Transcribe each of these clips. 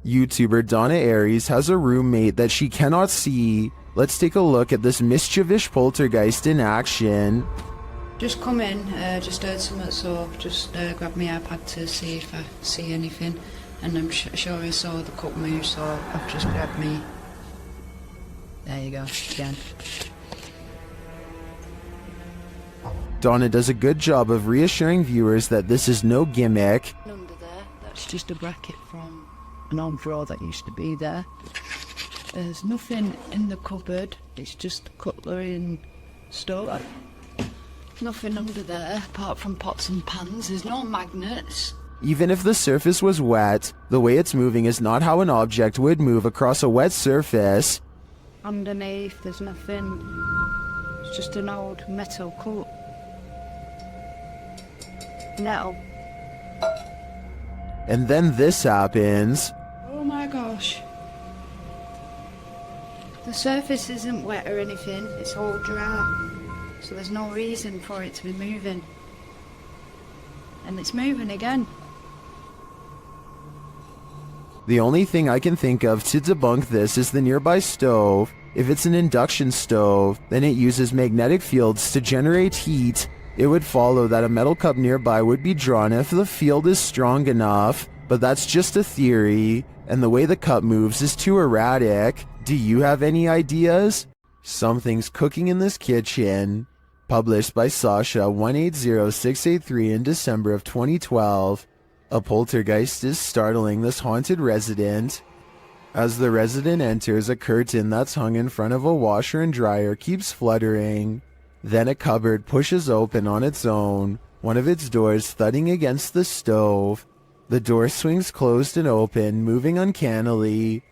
YouTuber Donna Aries has a roommate that she cannot see. Let's take a look at this mischievous poltergeist in action. Just come in, just heard something, so just grabbed my iPad to see if I see anything, and I'm sure I saw the cup move, so I've just grabbed me. There you go, again. Donna does a good job of reassuring viewers that this is no gimmick. Under there, that's just a bracket from an old drawer that used to be there. There's nothing in the cupboard, it's just cutlery and stuff. Nothing under there, apart from pots and pans. There's no magnets. Even if the surface was wet, the way it's moving is not how an object would move across a wet surface. Underneath, there's nothing. It's just an old metal cup. Metal. And then this happens. Oh my gosh. The surface isn't wet or anything, it's all dry. So there's no reason for it to be moving. And it's moving again. The only thing I can think of to debunk this is the nearby stove. If it's an induction stove, then it uses magnetic fields to generate heat. It would follow that a metal cup nearby would be drawn if the field is strong enough, but that's just a theory, and the way the cup moves is too erratic. Do you have any ideas? Something's cooking in this kitchen. Published by Sasha 180683 in December of 2012. A poltergeist is startling this haunted resident. As the resident enters, a curtain that's hung in front of a washer and dryer keeps fluttering. Then a cupboard pushes open on its own, one of its doors thudding against the stove. The door swings closed and open, moving uncannily.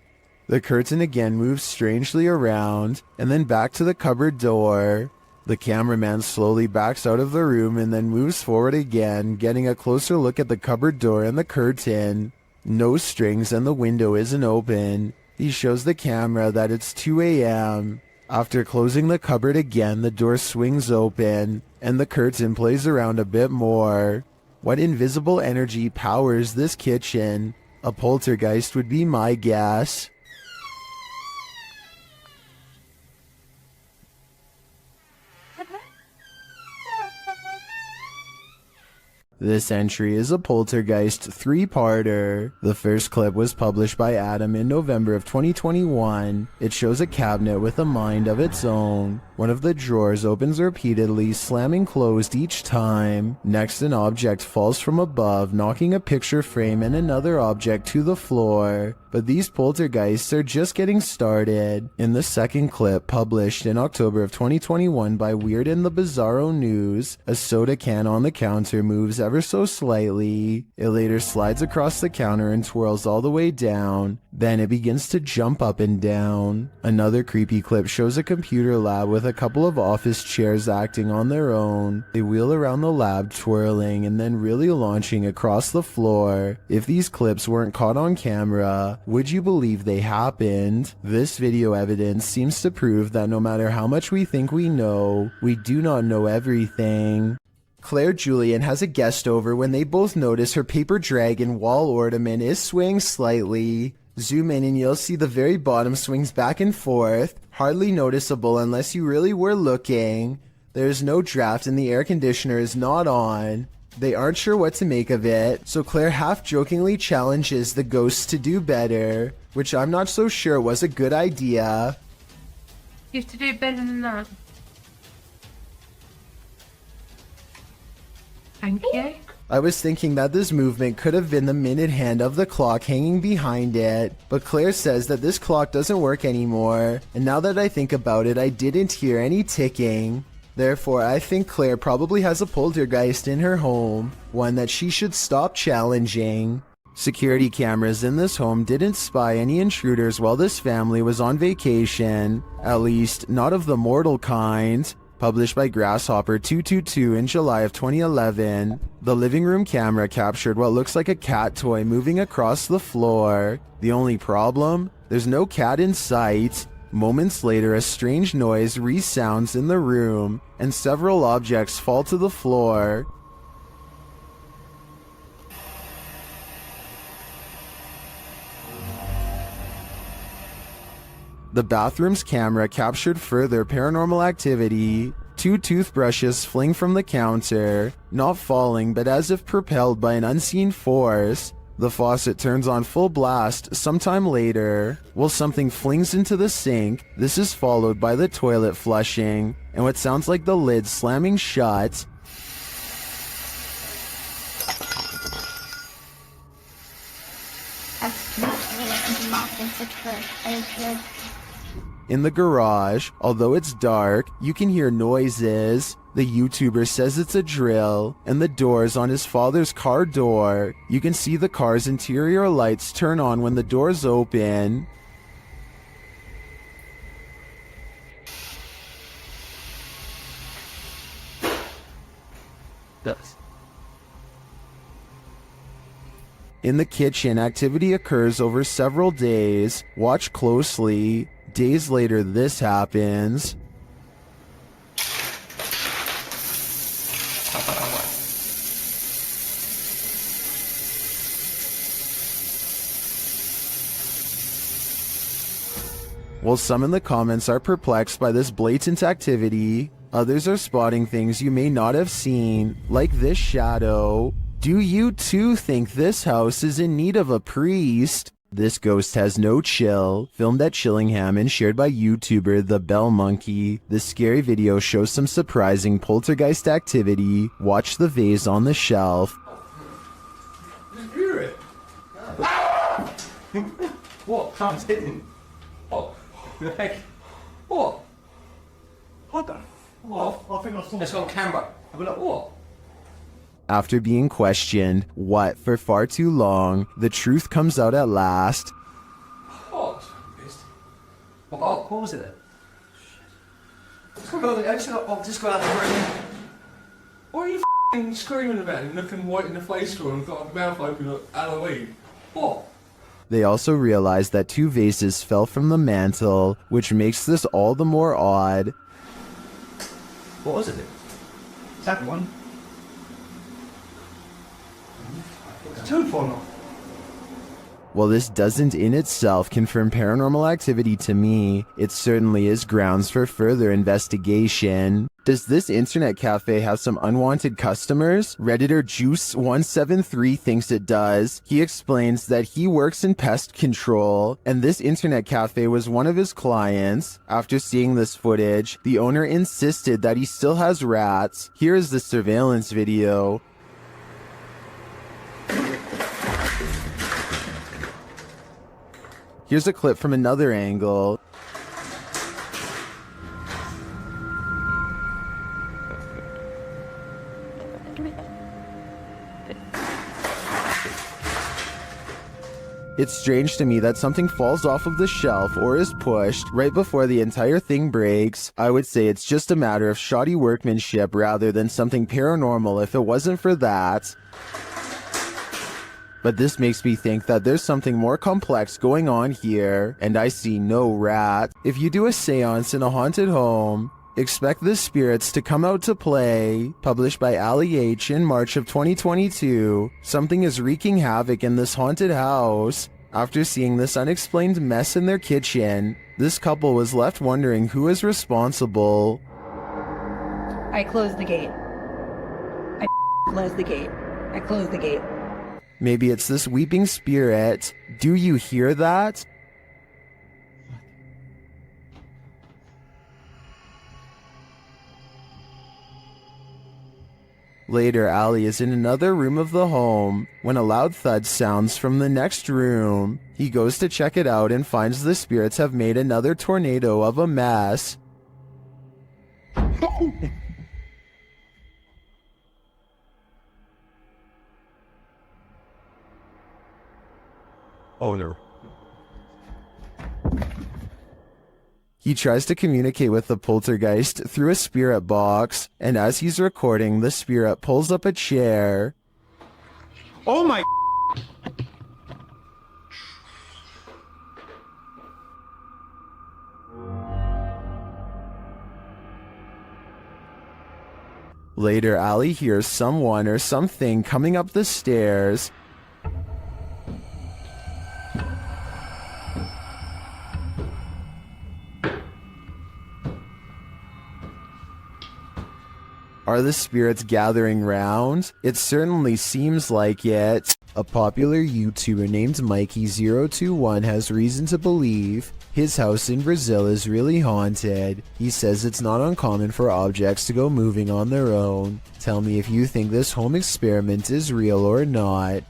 The curtain again moves strangely around, and then back to the cupboard door. The cameraman slowly backs out of the room and then moves forward again, getting a closer look at the cupboard door and the curtain. No strings and the window isn't open. He shows the camera that it's 2 a.m. After closing the cupboard again, the door swings open, and the curtain plays around a bit more. What invisible energy powers this kitchen? A poltergeist would be my guess. This entry is a Poltergeist 3-parter. The first clip was published by Adam in November of 2021. It shows a cabinet with a mind of its own. One of the drawers opens repeatedly, slamming closed each time. Next, an object falls from above, knocking a picture frame and another object to the floor. But these poltergeists are just getting started. In the second clip, published in October of 2021 by Weird and the Bizarro News, a soda can on the counter moves ever so slightly. It later slides across the counter and twirls all the way down. Then it begins to jump up and down. Another creepy clip shows a computer lab with a couple of office chairs acting on their own. They wheel around the lab, twirling and then really launching across the floor. If these clips weren't caught on camera, would you believe they happened? This video evidence seems to prove that no matter how much we think we know, we do not know everything. Claire Julian has a guest over when they both notice her paper dragon wall ornament is swaying slightly. Zoom in and you'll see the very bottom swings back and forth, hardly noticeable unless you really were looking. There's no draft and the air conditioner is not on. They aren't sure what to make of it, so Claire half-jokingly challenges the ghosts to do better, which I'm not so sure was a good idea. You have to do better than that. Thank you. I was thinking that this movement could have been the minute hand of the clock hanging behind it, but Claire says that this clock doesn't work anymore, and now that I think about it, I didn't hear any ticking. Therefore, I think Claire probably has a poltergeist in her home, one that she should stop challenging. Security cameras in this home didn't spy any intruders while this family was on vacation, at least not of the mortal kind. Published by Grasshopper 222 in July of 2011, the living room camera captured what looks like a cat toy moving across the floor. The only problem? There's no cat in sight. Moments later, a strange noise resounds in the room, and several objects fall to the floor. The bathroom's camera captured further paranormal activity. 2 toothbrushes fling from the counter, not falling but as if propelled by an unseen force. The faucet turns on full blast sometime later, while something flings into the sink. This is followed by the toilet flushing, and what sounds like the lid slamming shut. In the garage, although it's dark, you can hear noises. The YouTuber says it's a drill, and the doors on his father's car door. You can see the car's interior lights turn on when the doors open. In the kitchen, activity occurs over several days. Watch closely. Days later, this happens. While some in the comments are perplexed by this blatant activity, others are spotting things you may not have seen, like this shadow. Do you too think this house is in need of a priest? This ghost has no chill, filmed at Chillingham and shared by YouTuber The Bell Monkey. This scary video shows some surprising poltergeist activity. Watch the vase on the shelf. Hear it? What? Someone's hitting. What? The heck? What? What the? What? I think I saw. It's got a camera. I'll be like, what? After being questioned, what, for far too long, the truth comes out at last. What? What was it then? Just go out the room. What are you f***ing screaming about and looking white in the face for and got a mouth open like Halloween? What? They also realized that 2 vases fell from the mantle, which makes this all the more odd. What was it? Second one. It's 2 falling off. While this doesn't in itself confirm paranormal activity to me, it certainly is grounds for further investigation. Does this internet cafe have some unwanted customers? Redditor Juice173 thinks it does. He explains that he works in pest control, and this internet cafe was one of his clients. After seeing this footage, the owner insisted that he still has rats. Here is the surveillance video. Here's a clip from another angle. It's strange to me that something falls off of the shelf or is pushed right before the entire thing breaks. I would say it's just a matter of shoddy workmanship rather than something paranormal if it wasn't for that. But this makes me think that there's something more complex going on here, and I see no rat. If you do a seance in a haunted home, expect the spirits to come out to play. Published by Ali H in March of 2022, something is wreaking havoc in this haunted house. After seeing this unexplained mess in their kitchen, this couple was left wondering who is responsible. I closed the gate. I closed the gate. I closed the gate. Maybe it's this weeping spirit. Do you hear that? Later, Ali is in another room of the home when a loud thud sounds from the next room. He goes to check it out and finds the spirits have made another tornado of a mess. Owner. He tries to communicate with the poltergeist through a spirit box, and as he's recording, the spirit pulls up a chair. Oh my. Later, Ali hears someone or something coming up the stairs. Are the spirits gathering round? It certainly seems like it. A popular YouTuber named Mikey021 has reason to believe his house in Brazil is really haunted. He says it's not uncommon for objects to go moving on their own. Tell me if you think this home experiment is real or not.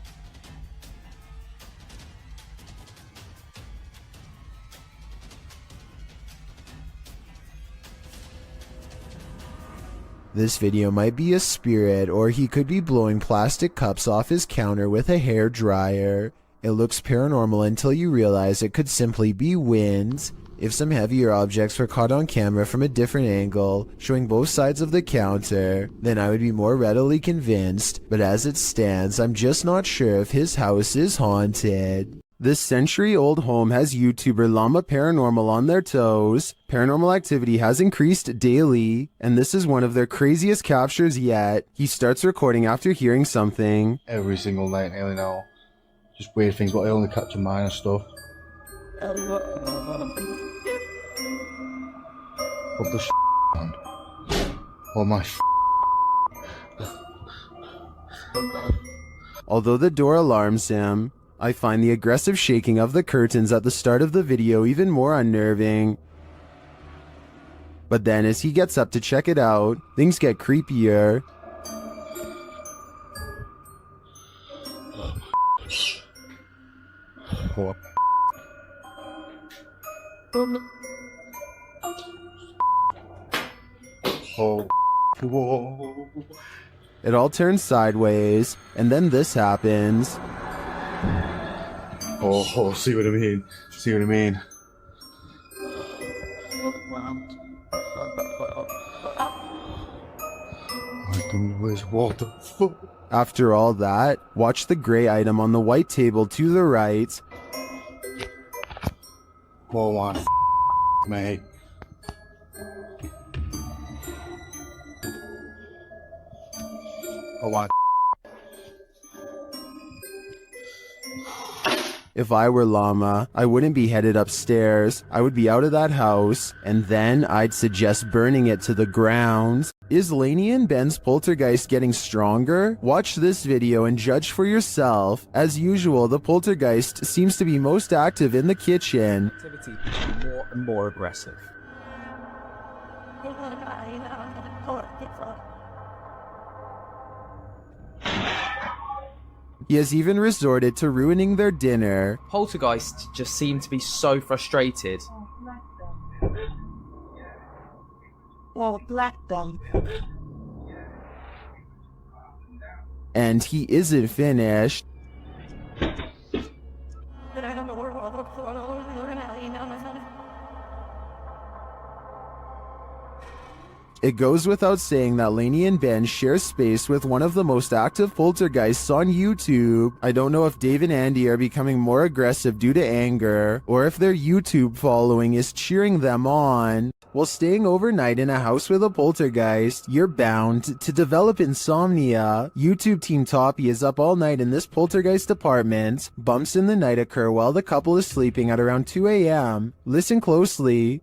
This video might be a spirit, or he could be blowing plastic cups off his counter with a hair dryer. It looks paranormal until you realize it could simply be wind. If some heavier objects were caught on camera from a different angle, showing both sides of the counter, then I would be more readily convinced, but as it stands, I'm just not sure if his house is haunted. This century-old home has YouTuber Llama Paranormal on their toes. Paranormal activity has increased daily, and this is one of their craziest captures yet. He starts recording after hearing something. Every single night nearly now. Just weird things, but I only capture minor stuff. Put the hand. Oh my Although the door alarms him, I find the aggressive shaking of the curtains at the start of the video even more unnerving. But then as he gets up to check it out, things get creepier. Oh. Oh. Whoa. It all turns sideways, and then this happens. Oh, see what I mean? See what I mean? I don't know what the fuck. After all that, watch the gray item on the white table to the right. Oh my mate. Oh my. If I were Llama, I wouldn't be headed upstairs. I would be out of that house, and then I'd suggest burning it to the ground. Is Laney and Ben's poltergeist getting stronger? Watch this video and judge for yourself. As usual, the poltergeist seems to be most active in the kitchen. Activity more and more aggressive. He has even resorted to ruining their dinner. Poltergeists just seem to be so frustrated. And he isn't finished. It goes without saying that Laney and Ben share space with one of the most active poltergeists on YouTube. I don't know if Dave and Andy are becoming more aggressive due to anger, or if their YouTube following is cheering them on. While staying overnight in a house with a poltergeist, you're bound to develop insomnia. YouTube team Toppy is up all night in this poltergeist apartment. Bumps in the night occur while the couple is sleeping at around 2 a.m. Listen closely.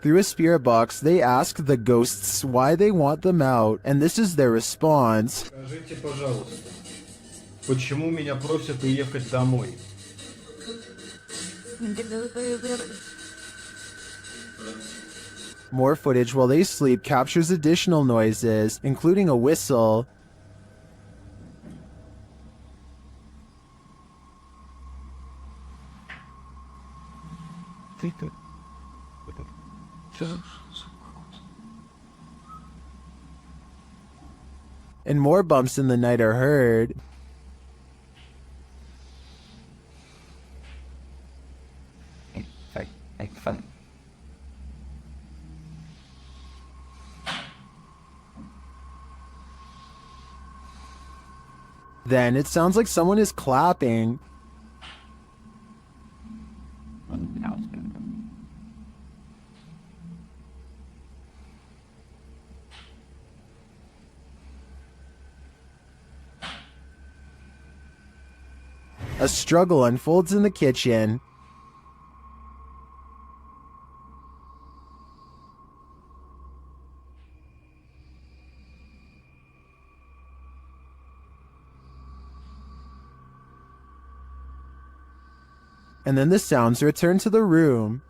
Through a spirit box, they ask the ghosts why they want them out, and this is their response. Скажите, пожалуйста, почему меня просят уехать домой? More footage while they sleep captures additional noises, including a whistle. And more bumps in the night are heard. Then it sounds like someone is clapping. A struggle unfolds in the kitchen. And then the sounds return to the room.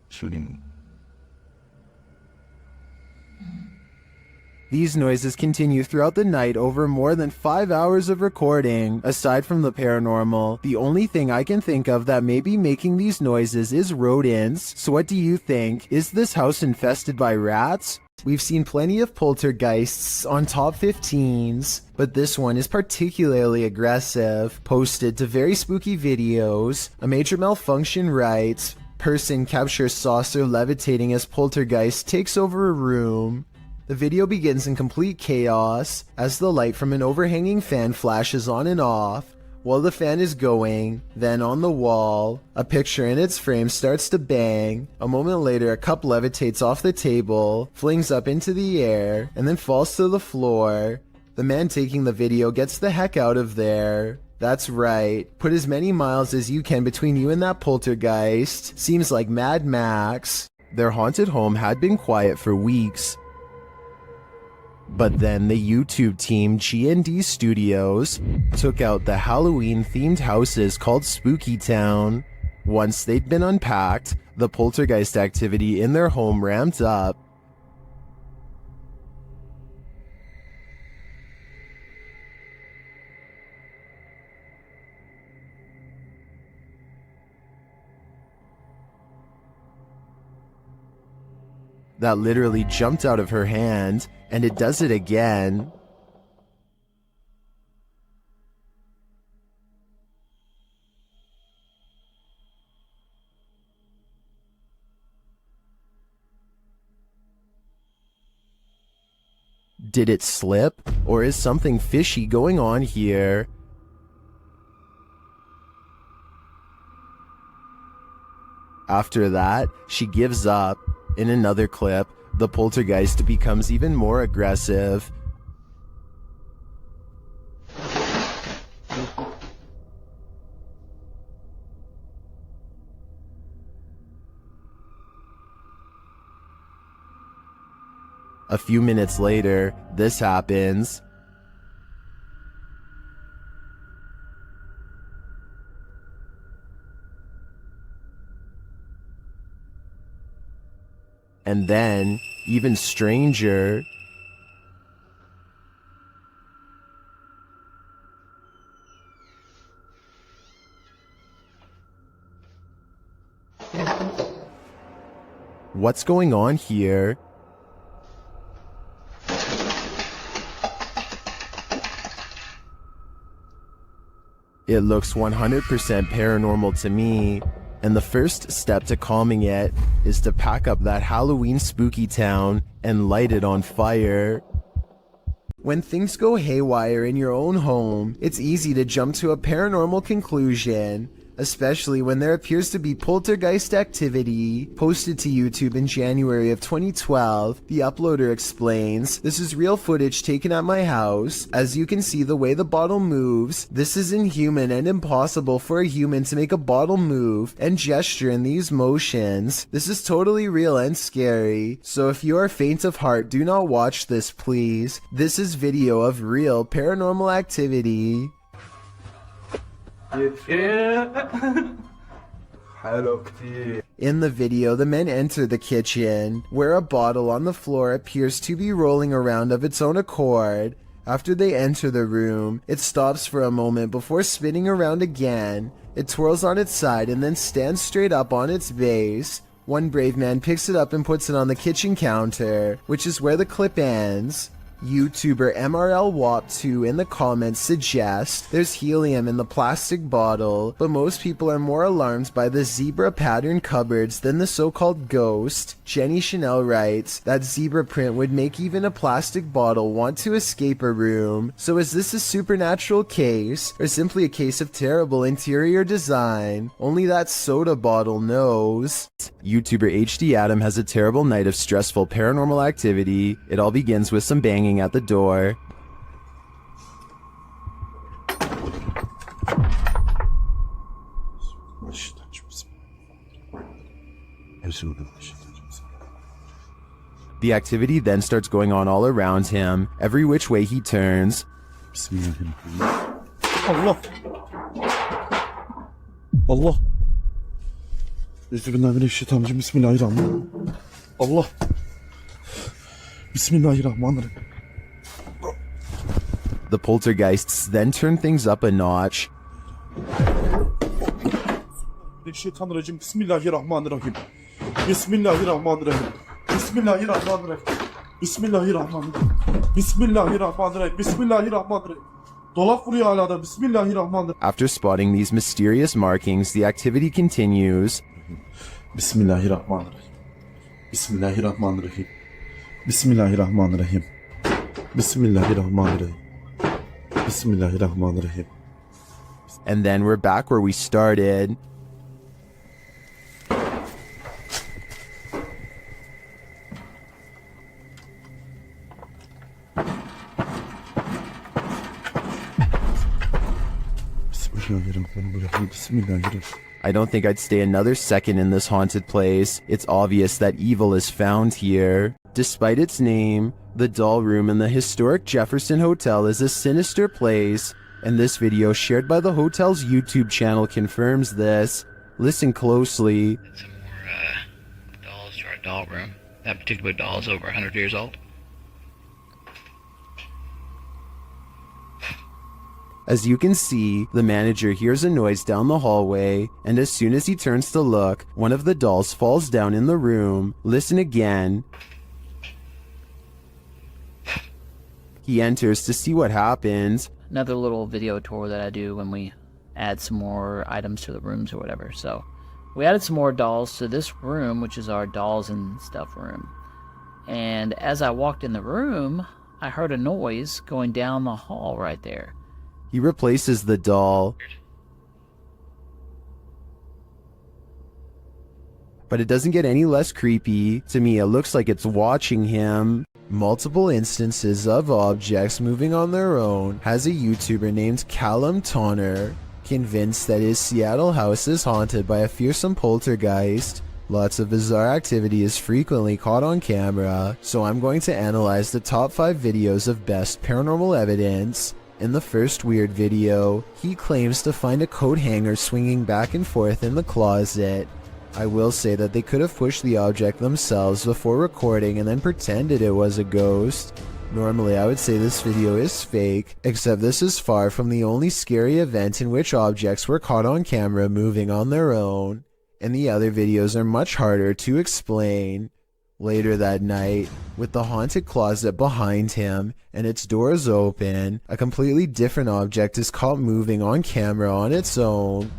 Shooting. These noises continue throughout the night over more than 5 hours of recording. Aside from the paranormal, the only thing I can think of that may be making these noises is rodents. So what do you think? Is this house infested by rats? We've seen plenty of poltergeists on top 15s, but this one is particularly aggressive. Posted to very spooky videos. A major malfunction writes, person captures saucer levitating as poltergeist takes over a room. The video begins in complete chaos as the light from an overhanging fan flashes on and off. While the fan is going, then on the wall, a picture in its frame starts to bang. A moment later, a cup levitates off the table, flings up into the air, and then falls to the floor. The man taking the video gets the heck out of there. That's right, put as many miles as you can between you and that poltergeist. Seems like Mad Max. Their haunted home had been quiet for weeks. But then the YouTube team G&D Studios took out the Halloween-themed houses called Spooky Town. Once they'd been unpacked, the poltergeist activity in their home ramped up. That literally jumped out of her hand, and it does it again. Did it slip, or is something fishy going on here? After that, she gives up. In another clip, the poltergeist becomes even more aggressive. A few minutes later, this happens. And then, even stranger, what's going on here? It looks 100% paranormal to me. And the first step to calming it is to pack up that Halloween spooky town and light it on fire. When things go haywire in your own home, it's easy to jump to a paranormal conclusion, especially when there appears to be poltergeist activity. Posted to YouTube in January of 2012, the uploader explains, "This is real footage taken at my house. As you can see the way the bottle moves, this is inhuman and impossible for a human to make a bottle move and gesture in these motions. This is totally real and scary. So if you are faint of heart, do not watch this, please. This is video of real paranormal activity." In the video, the men enter the kitchen, where a bottle on the floor appears to be rolling around of its own accord. After they enter the room, it stops for a moment before spinning around again. It twirls on its side and then stands straight up on its base. One brave man picks it up and puts it on the kitchen counter, which is where the clip ends. YouTuber MRLWAP2 in the comments suggests there's helium in the plastic bottle, but most people are more alarmed by the zebra pattern cupboards than the so-called ghost. Jenny Chanel writes that zebra print would make even a plastic bottle want to escape a room. So is this a supernatural case, or simply a case of terrible interior design? Only that soda bottle knows. YouTuber HD Adam has a terrible night of stressful paranormal activity. It all begins with some banging banging at the door. The activity then starts going on all around him, every which way he turns. Allah. Allah. Bismillahirrahmanirrahim. Bismillahirrahmanirrahim. Allah. Bismillahirrahmanirrahim. The poltergeists then turn things up a notch. Şeytanirracim. Bismillahirrahmanirrahim. Bismillahirrahmanirrahim. Bismillahirrahmanirrahim. Bismillahirrahmanirrahim. Bismillahirrahmanirrahim. Bismillahirrahmanirrahim. Dolap vuruyor hala da. Bismillahirrahmanirrahim. After spotting these mysterious markings, the activity continues. Bismillahirrahmanirrahim. Bismillahirrahmanirrahim. Bismillahirrahmanirrahim. Bismillahirrahmanirrahim. Bismillahirrahmanirrahim. And then we're back where we started. I don't think I'd stay another second in this haunted place. It's obvious that evil is found here. Despite its name, the doll room in the historic Jefferson Hotel is a sinister place, and this video shared by the hotel's YouTube channel confirms this. Listen closely. Some more dolls to our doll room. That particular doll is over 100 years old. As you can see, the manager hears a noise down the hallway, and as soon as he turns to look, one of the dolls falls down in the room. Listen again. He enters to see what happens. Another little video tour that I do when we add some more items to the rooms or whatever. So we added some more dolls to this room, which is our dolls and stuff room. And as I walked in the room, I heard a noise going down the hall right there. He replaces the doll. But it doesn't get any less creepy. To me, it looks like it's watching him. Multiple instances of objects moving on their own has a YouTuber named Callum Tonner convinced that his Seattle house is haunted by a fearsome poltergeist. Lots of bizarre activity is frequently caught on camera, so I'm going to analyze the top 5 videos of best paranormal evidence. In the first weird video, he claims to find a coat hanger swinging back and forth in the closet. I will say that they could have pushed the object themselves before recording and then pretended it was a ghost. Normally I would say this video is fake, except this is far from the only scary event in which objects were caught on camera moving on their own, and the other videos are much harder to explain. Later that night, with the haunted closet behind him and its doors open, a completely different object is caught moving on camera on its own.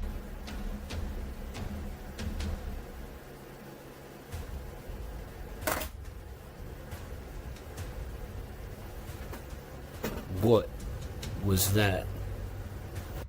What was that?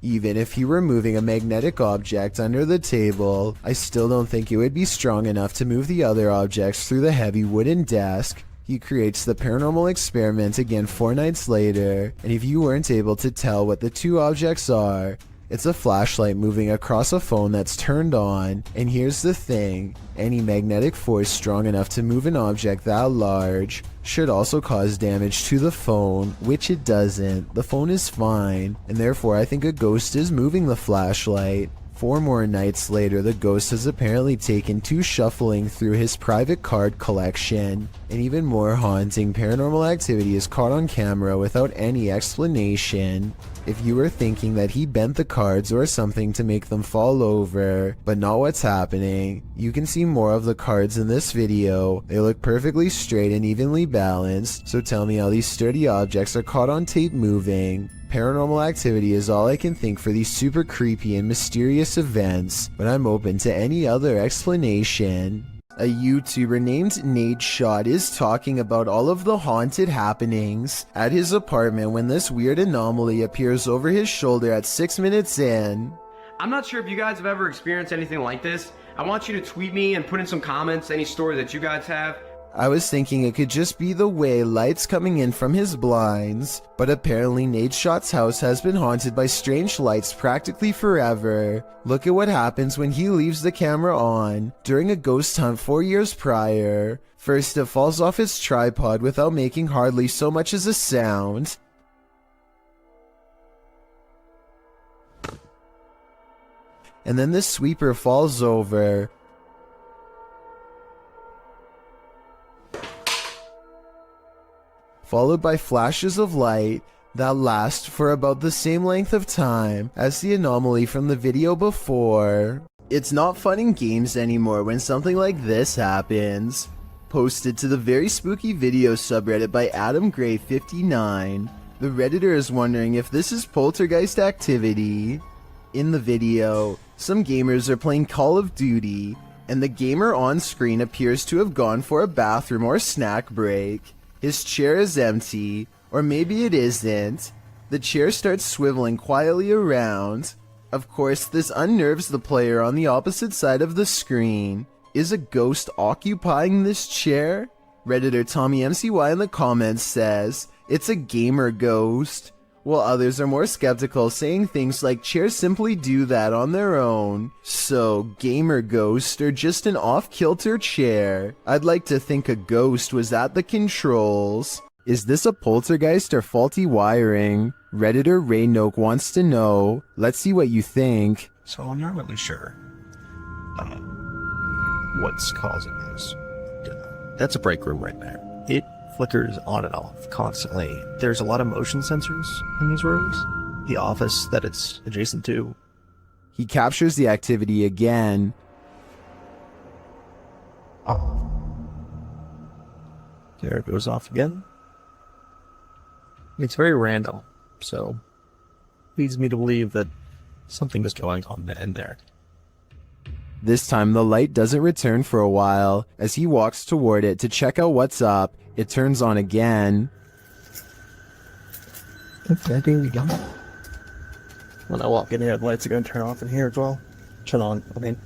Even if he were moving a magnetic object under the table, I still don't think it would be strong enough to move the other objects through the heavy wooden desk. He creates the paranormal experiment again 4 nights later, and if you weren't able to tell what the 2 objects are, it's a flashlight moving across a phone that's turned on. And here's the thing, any magnetic force strong enough to move an object that large should also cause damage to the phone, which it doesn't. The phone is fine, and therefore I think a ghost is moving the flashlight. 4 more nights later, the ghost has apparently taken to shuffling through his private card collection. And even more haunting paranormal activity is caught on camera without any explanation. If you were thinking that he bent the cards or something to make them fall over, but not what's happening, you can see more of the cards in this video. They look perfectly straight and evenly balanced, so tell me how these sturdy objects are caught on tape moving. Paranormal activity is all I can think for these super creepy and mysterious events, but I'm open to any other explanation. A YouTuber named Nadeshot is talking about all of the haunted happenings at his apartment when this weird anomaly appears over his shoulder at 6 minutes in. I'm not sure if you guys have ever experienced anything like this. I want you to tweet me and put in some comments any story that you guys have. I was thinking it could just be the way lights coming in from his blinds, but apparently Nadeshot's house has been haunted by strange lights practically forever. Look at what happens when he leaves the camera on during a ghost hunt 4 years prior. First, it falls off its tripod without making hardly so much as a sound. And then the sweeper falls over. Followed by flashes of light that last for about the same length of time as the anomaly from the video before. It's not fun in games anymore when something like this happens. Posted to the very spooky video subreddit by AdamGray59, the redditor is wondering if this is poltergeist activity. In the video, some gamers are playing Call of Duty, and the gamer on screen appears to have gone for a bathroom or snack break. His chair is empty, or maybe it isn't. The chair starts swiveling quietly around. Of course, this unnerves the player on the opposite side of the screen. Is a ghost occupying this chair? Redditor TommyMCY in the comments says, it's a gamer ghost, while others are more skeptical, saying things like chairs simply do that on their own. So, gamer ghost or just an off-kilter chair? I'd like to think a ghost was at the controls. Is this a poltergeist or faulty wiring? Redditor Raynoke wants to know. Let's see what you think. So I'm not really sure what's causing this. That's a break room right there. It flickers on and off constantly. There's a lot of motion sensors in these rooms. The office that it's adjacent to. He captures the activity again. Oh. There it goes off again. It's very random, so leads me to believe that something is going on in there. This time the light doesn't return for a while. As he walks toward it to check out what's up, it turns on again. Okay, there we go. When I walk in here, the lights are going to turn off in here as well. Turn on, I mean.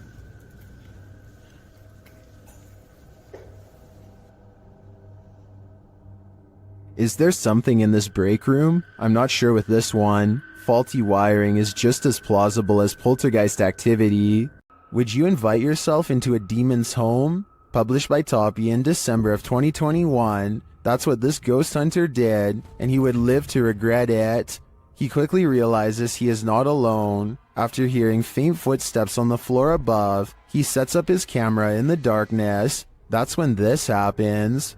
Is there something in this break room? I'm not sure with this one. Faulty wiring is just as plausible as poltergeist activity. Would you invite yourself into a demon's home? Published by Toppy in December of 2021. That's what this ghost hunter did, and he would live to regret it. He quickly realizes he is not alone. After hearing faint footsteps on the floor above, he sets up his camera in the darkness. That's when this happens.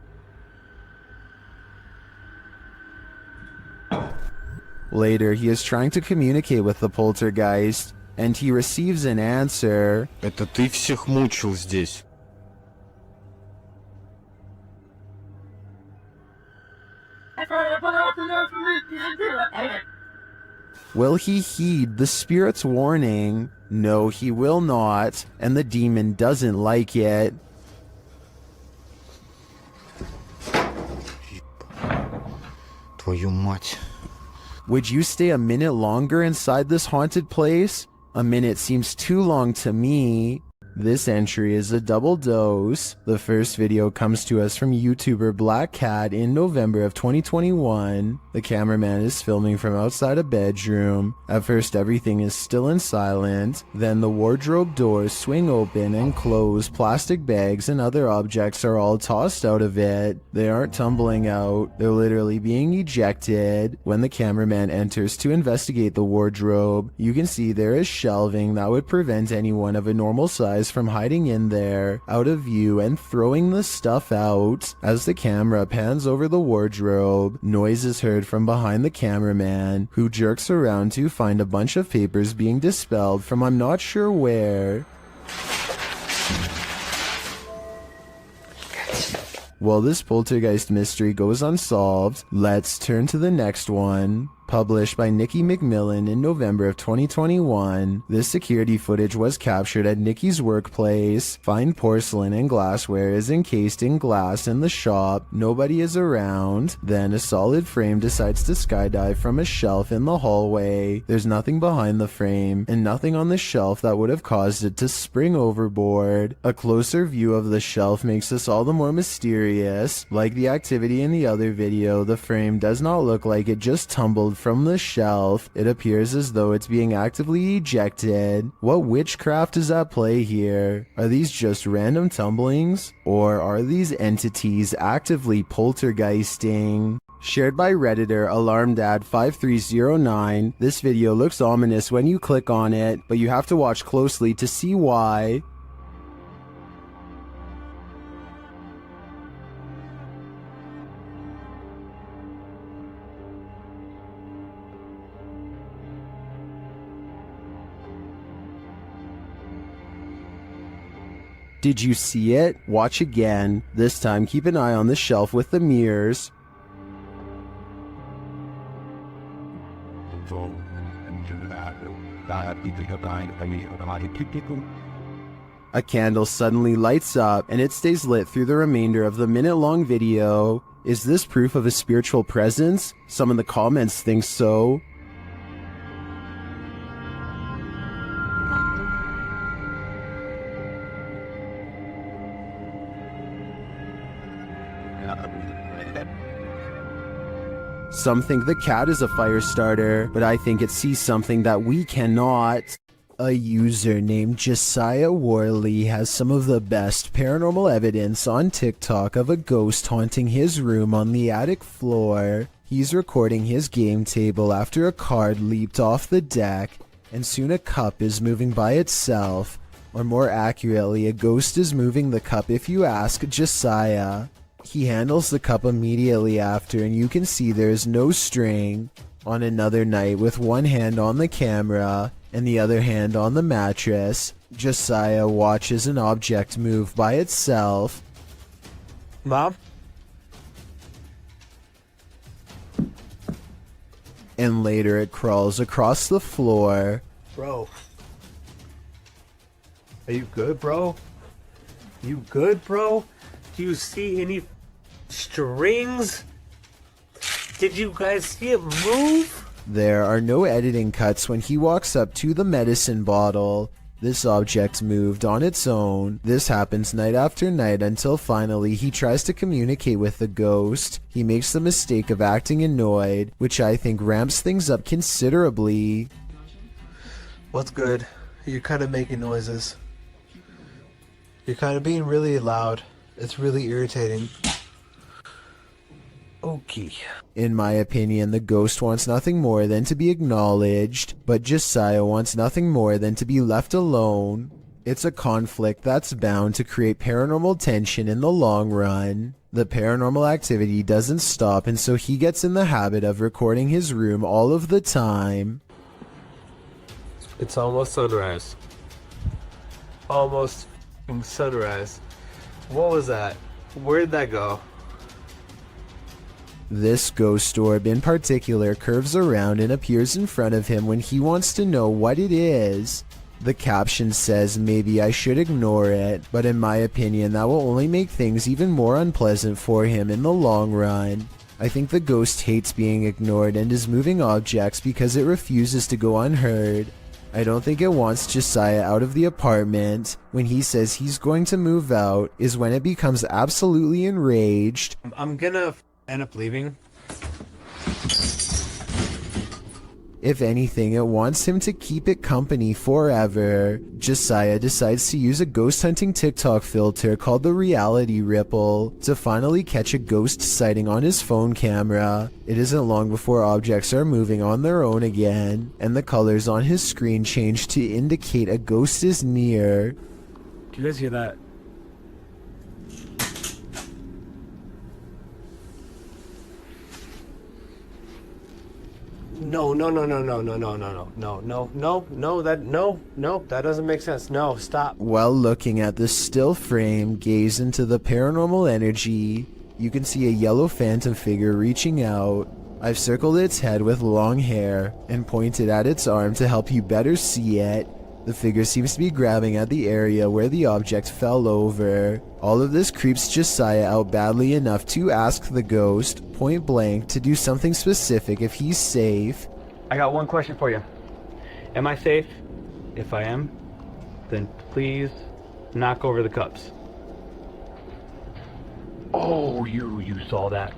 Later, he is trying to communicate with the poltergeist, and he receives an answer. Это ты всех мучил здесь. Will he heed the spirit's warning? No, he will not, and the demon doesn't like it. Твою мать. Would you stay a minute longer inside this haunted place? A minute seems too long to me. This entry is a double dose. The first video comes to us from YouTuber Black Cat in November of 2021. The cameraman is filming from outside a bedroom. At first everything is still and silent. Then the wardrobe doors swing open and close. Plastic bags and other objects are all tossed out of it. They aren't tumbling out. They're literally being ejected. When the cameraman enters to investigate the wardrobe, you can see there is shelving that would prevent anyone of a normal size from hiding in there, out of view, and throwing the stuff out. As the camera pans over the wardrobe, noise is heard from behind the cameraman, who jerks around to find a bunch of papers being dispelled from I'm not sure where. While this poltergeist mystery goes unsolved, let's turn to the next one. published by Nikki McMillan in November of 2021. This security footage was captured at Nikki's workplace. Fine porcelain and glassware is encased in glass in the shop. Nobody is around. Then a solid frame decides to skydive from a shelf in the hallway. There's nothing behind the frame and nothing on the shelf that would have caused it to spring overboard. A closer view of the shelf makes this all the more mysterious. Like the activity in the other video, the frame does not look like it just tumbled from the shelf. It appears as though it's being actively ejected. What witchcraft is at play here? Are these just random tumblings? Or are these entities actively poltergeisting? Shared by Redditor AlarmDad5309, this video looks ominous when you click on it, but you have to watch closely to see why. Did you see it? Watch again. This time keep an eye on the shelf with the mirrors. A candle suddenly lights up and it stays lit through the remainder of the minute-long video. Is this proof of a spiritual presence? Some in the comments think so. Some think the cat is a fire starter, but I think it sees something that we cannot. A user named Josiah Worley has some of the best paranormal evidence on TikTok of a ghost haunting his room on the attic floor. He's recording his game table after a card leaped off the deck, and soon a cup is moving by itself. Or more accurately, a ghost is moving the cup if you ask Josiah. He handles the cup immediately after and you can see there's no string. On another night, with one hand on the camera and the other hand on the mattress, Josiah watches an object move by itself. Mom? And later it crawls across the floor. Bro. Are you good, bro? You good, bro? Do you see any strings? Did you guys see it move? There are no editing cuts when he walks up to the medicine bottle. This object moved on its own. This happens night after night until finally he tries to communicate with the ghost. He makes the mistake of acting annoyed, which I think ramps things up considerably. What's good? You're kind of making noises. You're kind of being really loud. It's really irritating. Okay. In my opinion, the ghost wants nothing more than to be acknowledged, but Josiah wants nothing more than to be left alone. It's a conflict that's bound to create paranormal tension in the long run. The paranormal activity doesn't stop, and so he gets in the habit of recording his room all of the time. It's almost sunrise. Almost sunrise. What was that? Where'd that go? This ghost orb in particular curves around and appears in front of him when he wants to know what it is. The caption says maybe I should ignore it, but in my opinion that will only make things even more unpleasant for him in the long run. I think the ghost hates being ignored and is moving objects because it refuses to go unheard. I don't think it wants Josiah out of the apartment. When he says he's going to move out is when it becomes absolutely enraged. I'm gonna end up leaving. If anything, it wants him to keep it company forever. Josiah decides to use a ghost hunting TikTok filter called the Reality Ripple to finally catch a ghost sighting on his phone camera. It isn't long before objects are moving on their own again, and the colors on his screen change to indicate a ghost is near. Do you guys hear that? No, that doesn't make sense. No, stop. While looking at the still frame, gaze into the paranormal energy. You can see a yellow phantom figure reaching out. I've circled its head with long hair and pointed at its arm to help you better see it. The figure seems to be grabbing at the area where the object fell over. All of this creeps Josiah out badly enough to ask the ghost, point blank, to do something specific if he's safe. I got one question for you. Am I safe? If I am, then please knock over the cups. Oh, you saw that.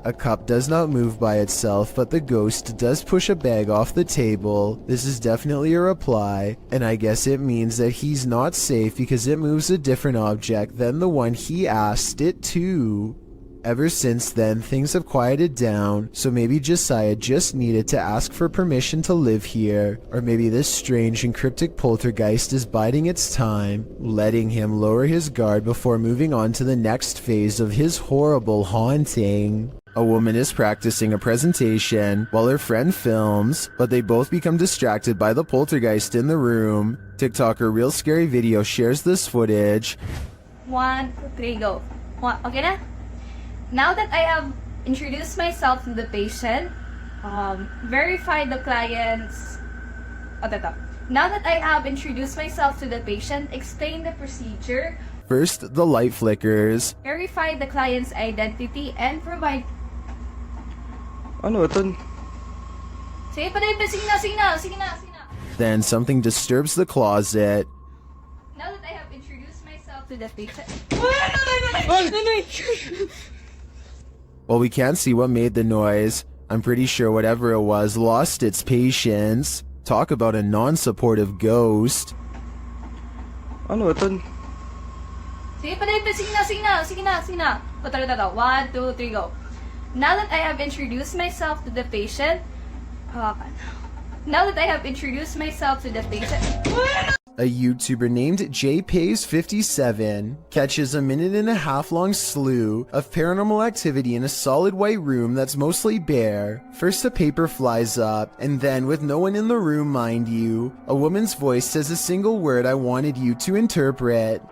A cup does not move by itself, but the ghost does push a bag off the table. This is definitely a reply, and I guess it means that he's not safe because it moves a different object than the one he asked it to. Ever since then, things have quieted down, so maybe Josiah just needed to ask for permission to live here, or maybe this strange and cryptic poltergeist is biding its time, letting him lower his guard before moving on to the next phase of his horrible haunting. A woman is practicing a presentation while her friend films, but they both become distracted by the poltergeist in the room. TikToker Real Scary Video shares this footage. 1, 2, 3, go. Okay na? Now that I have introduced myself to the patient, verified the client's... Now that I have introduced myself to the patient, explain the procedure. First, the light flickers. Verify the client's identity and provide... Ano ito? Sige pa rin, sige na. Then something disturbs the closet. Now that I have introduced myself to the patient... While we can't see what made the noise, I'm pretty sure whatever it was lost its patience. Talk about a non-supportive ghost. Ano ito? Sige pa rin, sige na. 1, 2, 3, go. Now that I have introduced myself to the patient... A YouTuber named JPays57 catches a 1.5-minute long slew of paranormal activity in a solid white room that's mostly bare. First a paper flies up, and then, with no one in the room mind you, a woman's voice says a single word I wanted you to interpret.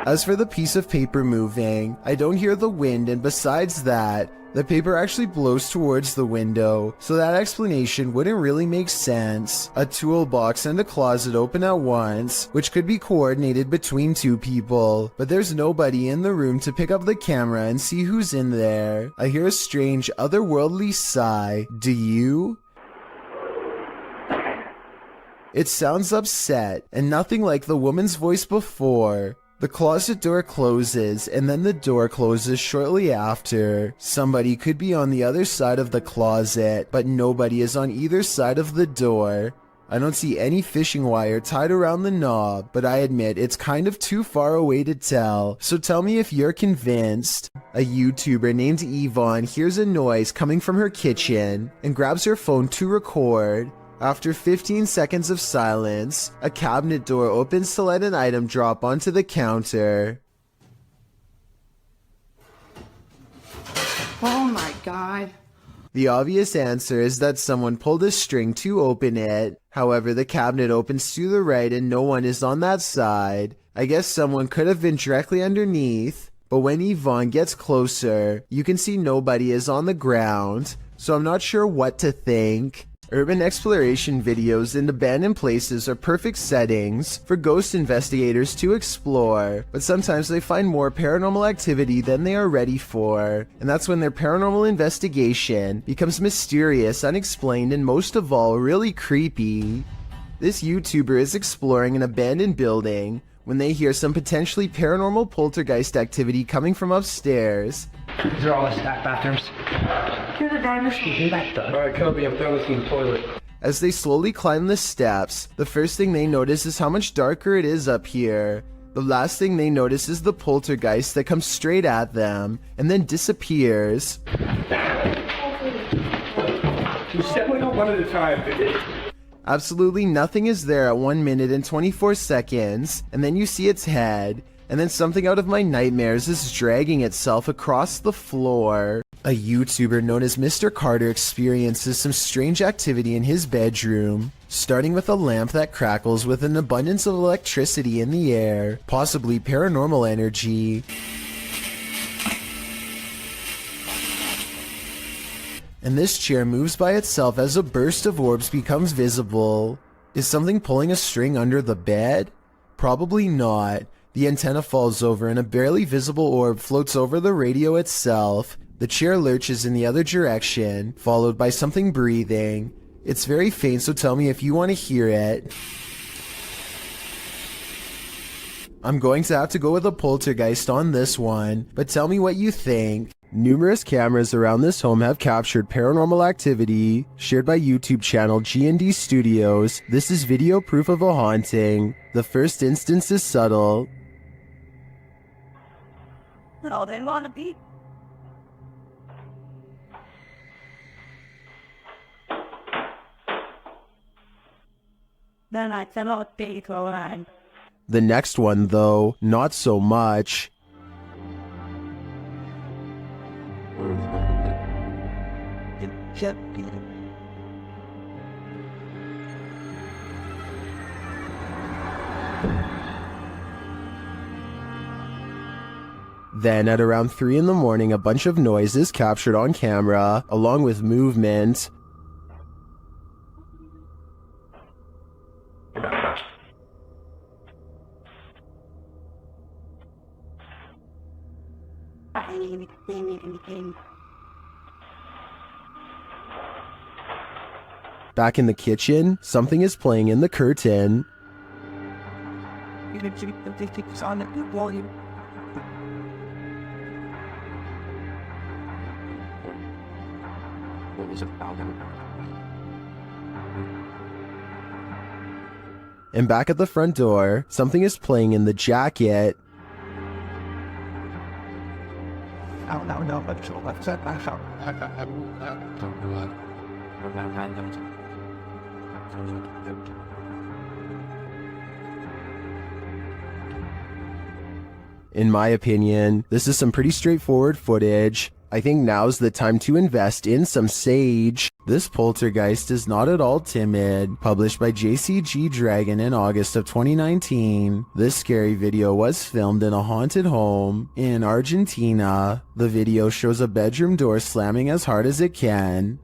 As for the piece of paper moving, I don't hear the wind, and besides that, the paper actually blows towards the window, so that explanation wouldn't really make sense. A toolbox and a closet open at once, which could be coordinated between two people, but there's nobody in the room to pick up the camera and see who's in there. I hear a strange, otherworldly sigh. Do you? It sounds upset, and nothing like the woman's voice before. The closet door closes, and then the door closes shortly after. Somebody could be on the other side of the closet, but nobody is on either side of the door. I don't see any fishing wire tied around the knob, but I admit it's kind of too far away to tell, so tell me if you're convinced. A YouTuber named Yvonne hears a noise coming from her kitchen and grabs her phone to record. After 15 seconds of silence, a cabinet door opens to let an item drop onto the counter. Oh my god. The obvious answer is that someone pulled a string to open it. However, the cabinet opens to the right and no one is on that side. I guess someone could have been directly underneath. But when Yvonne gets closer, you can see nobody is on the ground. So I'm not sure what to think. Urban exploration videos in abandoned places are perfect settings for ghost investigators to explore, but sometimes they find more paranormal activity than they are ready for, and that's when their paranormal investigation becomes mysterious, unexplained, and most of all, really creepy. This YouTuber is exploring an abandoned building when they hear some potentially paranormal poltergeist activity coming from upstairs. These are all the stack bathrooms. Here's the driver's seat. Alright, Kobe, I'm done with the toilet. As they slowly climb the steps, the first thing they notice is how much darker it is up here. The last thing they notice is the poltergeist that comes straight at them, and then disappears. Just step like one at a time. Absolutely nothing is there at 1 minute and 24 seconds, and then you see its head, and then something out of my nightmares is dragging itself across the floor. A YouTuber known as Mr. Carter experiences some strange activity in his bedroom, starting with a lamp that crackles with an abundance of electricity in the air, possibly paranormal energy. and this chair moves by itself as a burst of orbs becomes visible. Is something pulling a string under the bed? Probably not. The antenna falls over and a barely visible orb floats over the radio itself. The chair lurches in the other direction, followed by something breathing. It's very faint, so tell me if you want to hear it. I'm going to have to go with a poltergeist on this one, but tell me what you think. Numerous cameras around this home have captured paranormal activity, shared by YouTube channel G&D Studios. This is video proof of a haunting. The first instance is subtle. No, they want to be. Then I cannot be alive. The next one, though, not so much. Then at around 3 in the morning, a bunch of noise is captured on camera, along with movement. Back in the kitchen, something is playing in the curtain. And back at the front door, something is playing in the jacket. In my opinion, this is some pretty straightforward footage. I think now's the time to invest in some sage. This poltergeist is not at all timid. Published by JCG Dragon in August of 2019. This scary video was filmed in a haunted home in Argentina. The video shows a bedroom door slamming as hard as it can.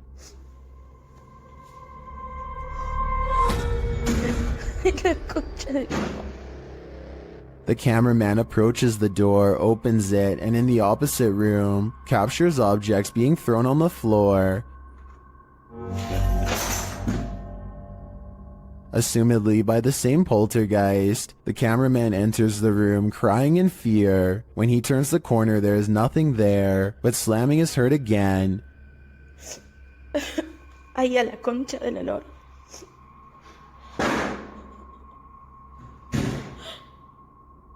The cameraman approaches the door, opens it, and in the opposite room, captures objects being thrown on the floor. Assumedly by the same poltergeist. The cameraman enters the room crying in fear. When he turns the corner, there is nothing there, but slamming is heard again. Ay, a la concha de la lora.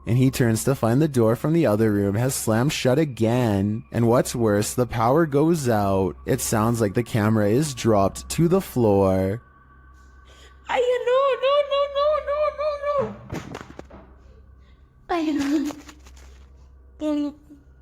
And he turns to find the door from the other room has slammed shut again. And what's worse, the power goes out. It sounds like the camera is dropped to the floor. Ay, no. Ay, no.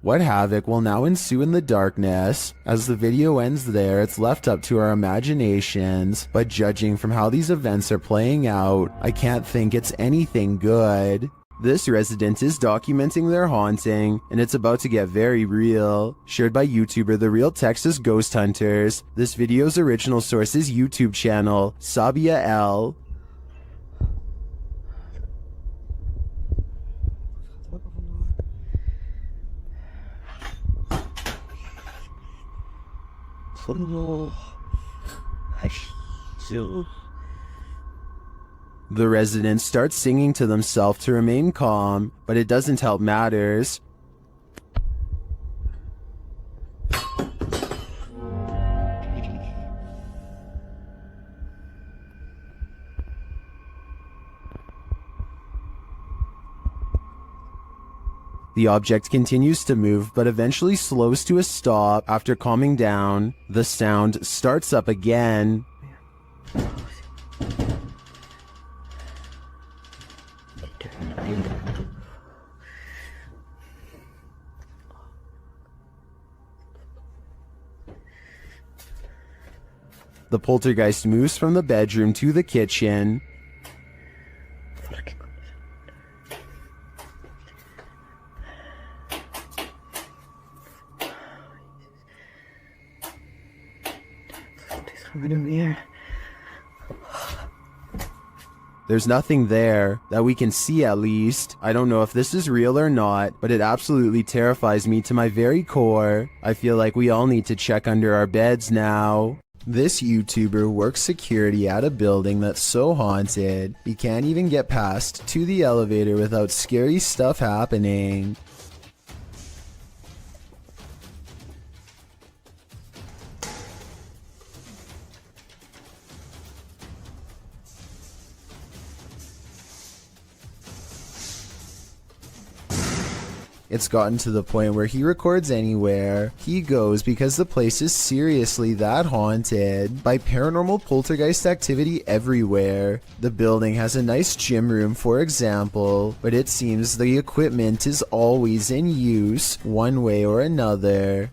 What havoc will now ensue in the darkness? As the video ends there, it's left up to our imaginations. But judging from how these events are playing out, I can't think it's anything good. This resident is documenting their haunting, and it's about to get very real. Shared by YouTuber The Real Texas Ghost Hunters. This video's original source is YouTube channel, Sabia L. The residents start singing to themselves to remain calm, but it doesn't help matters. The object continues to move, but eventually slows to a stop after calming down. The sound starts up again. The poltergeist moves from the bedroom to the kitchen. something in the air. There's nothing there, that we can see at least. I don't know if this is real or not, but it absolutely terrifies me to my very core. I feel like we all need to check under our beds now. This YouTuber works security at a building that's so haunted, he can't even get past to the elevator without scary stuff happening. It's gotten to the point where he records anywhere he goes because the place is seriously that haunted by paranormal poltergeist activity everywhere. The building has a nice gym room, for example, but it seems the equipment is always in use one way or another.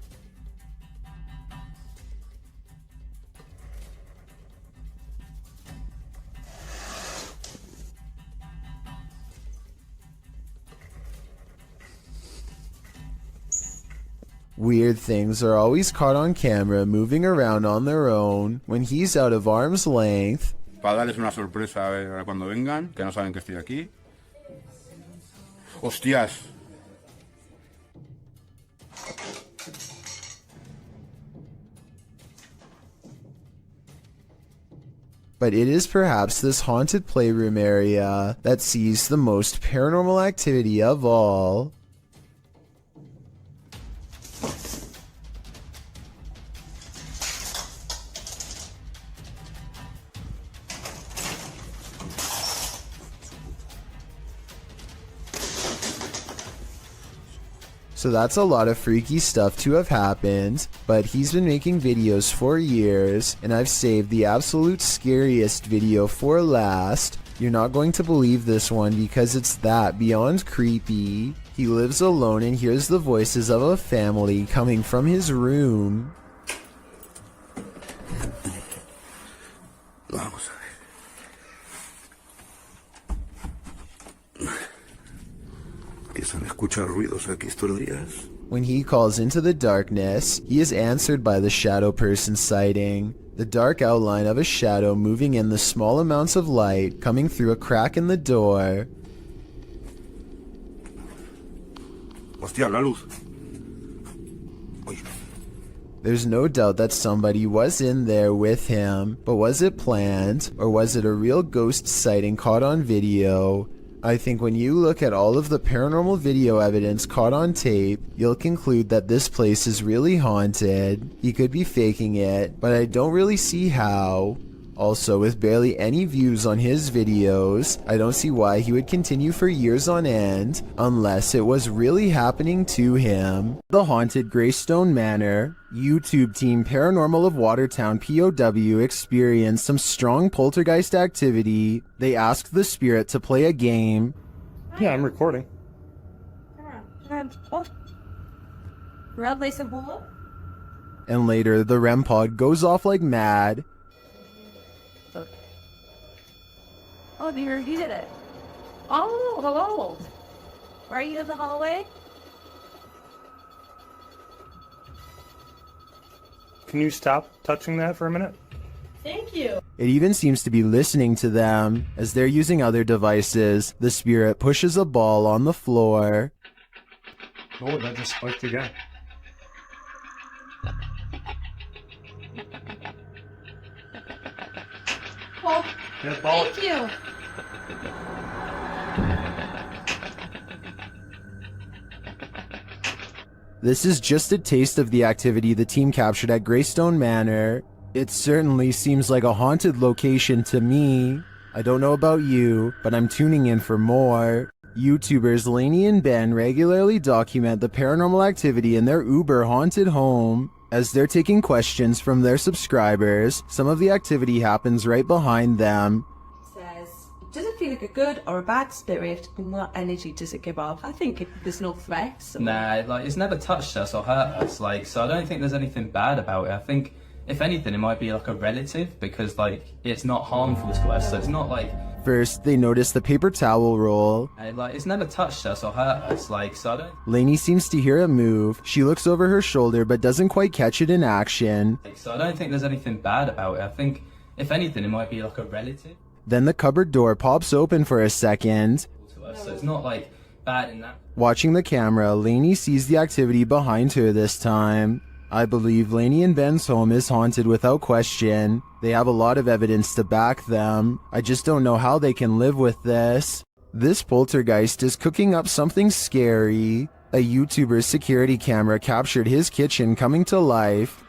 Weird things are always caught on camera moving around on their own when he's out of arm's length. Para darles una sorpresa a ver cuando vengan, que no saben que estoy aquí. ¡Hostias! But it is perhaps this haunted playroom area that sees the most paranormal activity of all. So that's a lot of freaky stuff to have happened, but he's been making videos for years, and I've saved the absolute scariest video for last. You're not going to believe this one because it's that beyond creepy. He lives alone and hears the voices of a family coming from his room. Vamos a ver. Que se han escuchado ruidos aquí estos días. When he calls into the darkness, he is answered by the shadow person sighting. The dark outline of a shadow moving in the small amounts of light coming through a crack in the door. Hostia, la luz. There's no doubt that somebody was in there with him, but was it planned, or was it a real ghost sighting caught on video? I think when you look at all of the paranormal video evidence caught on tape, you'll conclude that this place is really haunted. He could be faking it, but I don't really see how. Also, with barely any views on his videos, I don't see why he would continue for years on end, unless it was really happening to him. The haunted Greystone Manor, YouTube team Paranormal of Watertown POW experienced some strong poltergeist activity. They asked the spirit to play a game. Yeah, I'm recording. And later, the REM pod goes off like mad. Oh, dear, he did it. Oh, hello. Are you in the hallway? Can you stop touching that for a minute? Thank you. It even seems to be listening to them. As they're using other devices, the spirit pushes a ball on the floor. Oh, that just spiked again. Oh, thank you. This is just a taste of the activity the team captured at Greystone Manor. It certainly seems like a haunted location to me. I don't know about you, but I'm tuning in for more. YouTubers Laney and Ben regularly document the paranormal activity in their uber haunted home. As they're taking questions from their subscribers, some of the activity happens right behind them. Says, does it feel like a good or a bad spirit, and what energy does it give off? I think there's no threats. Nah, like, it's never touched us or hurt us, like, so I don't think there's anything bad about it. I think, if anything, it might be like a relative, because, like, it's not harmful to us, so it's not like First, they notice the paper towel roll. Like, it's never touched us or hurt us, like, so I don't... Laney seems to hear a move. She looks over her shoulder but doesn't quite catch it in action. So I don't think there's anything bad about it. I think, if anything, it might be like a relative Then the cupboard door pops open for a second. to us, so it's not, like, bad in that... Watching the camera, Laney sees the activity behind her this time. I believe Laney and Ben's home is haunted without question. They have a lot of evidence to back them. I just don't know how they can live with this. This poltergeist is cooking up something scary. A YouTuber's security camera captured his kitchen coming to life.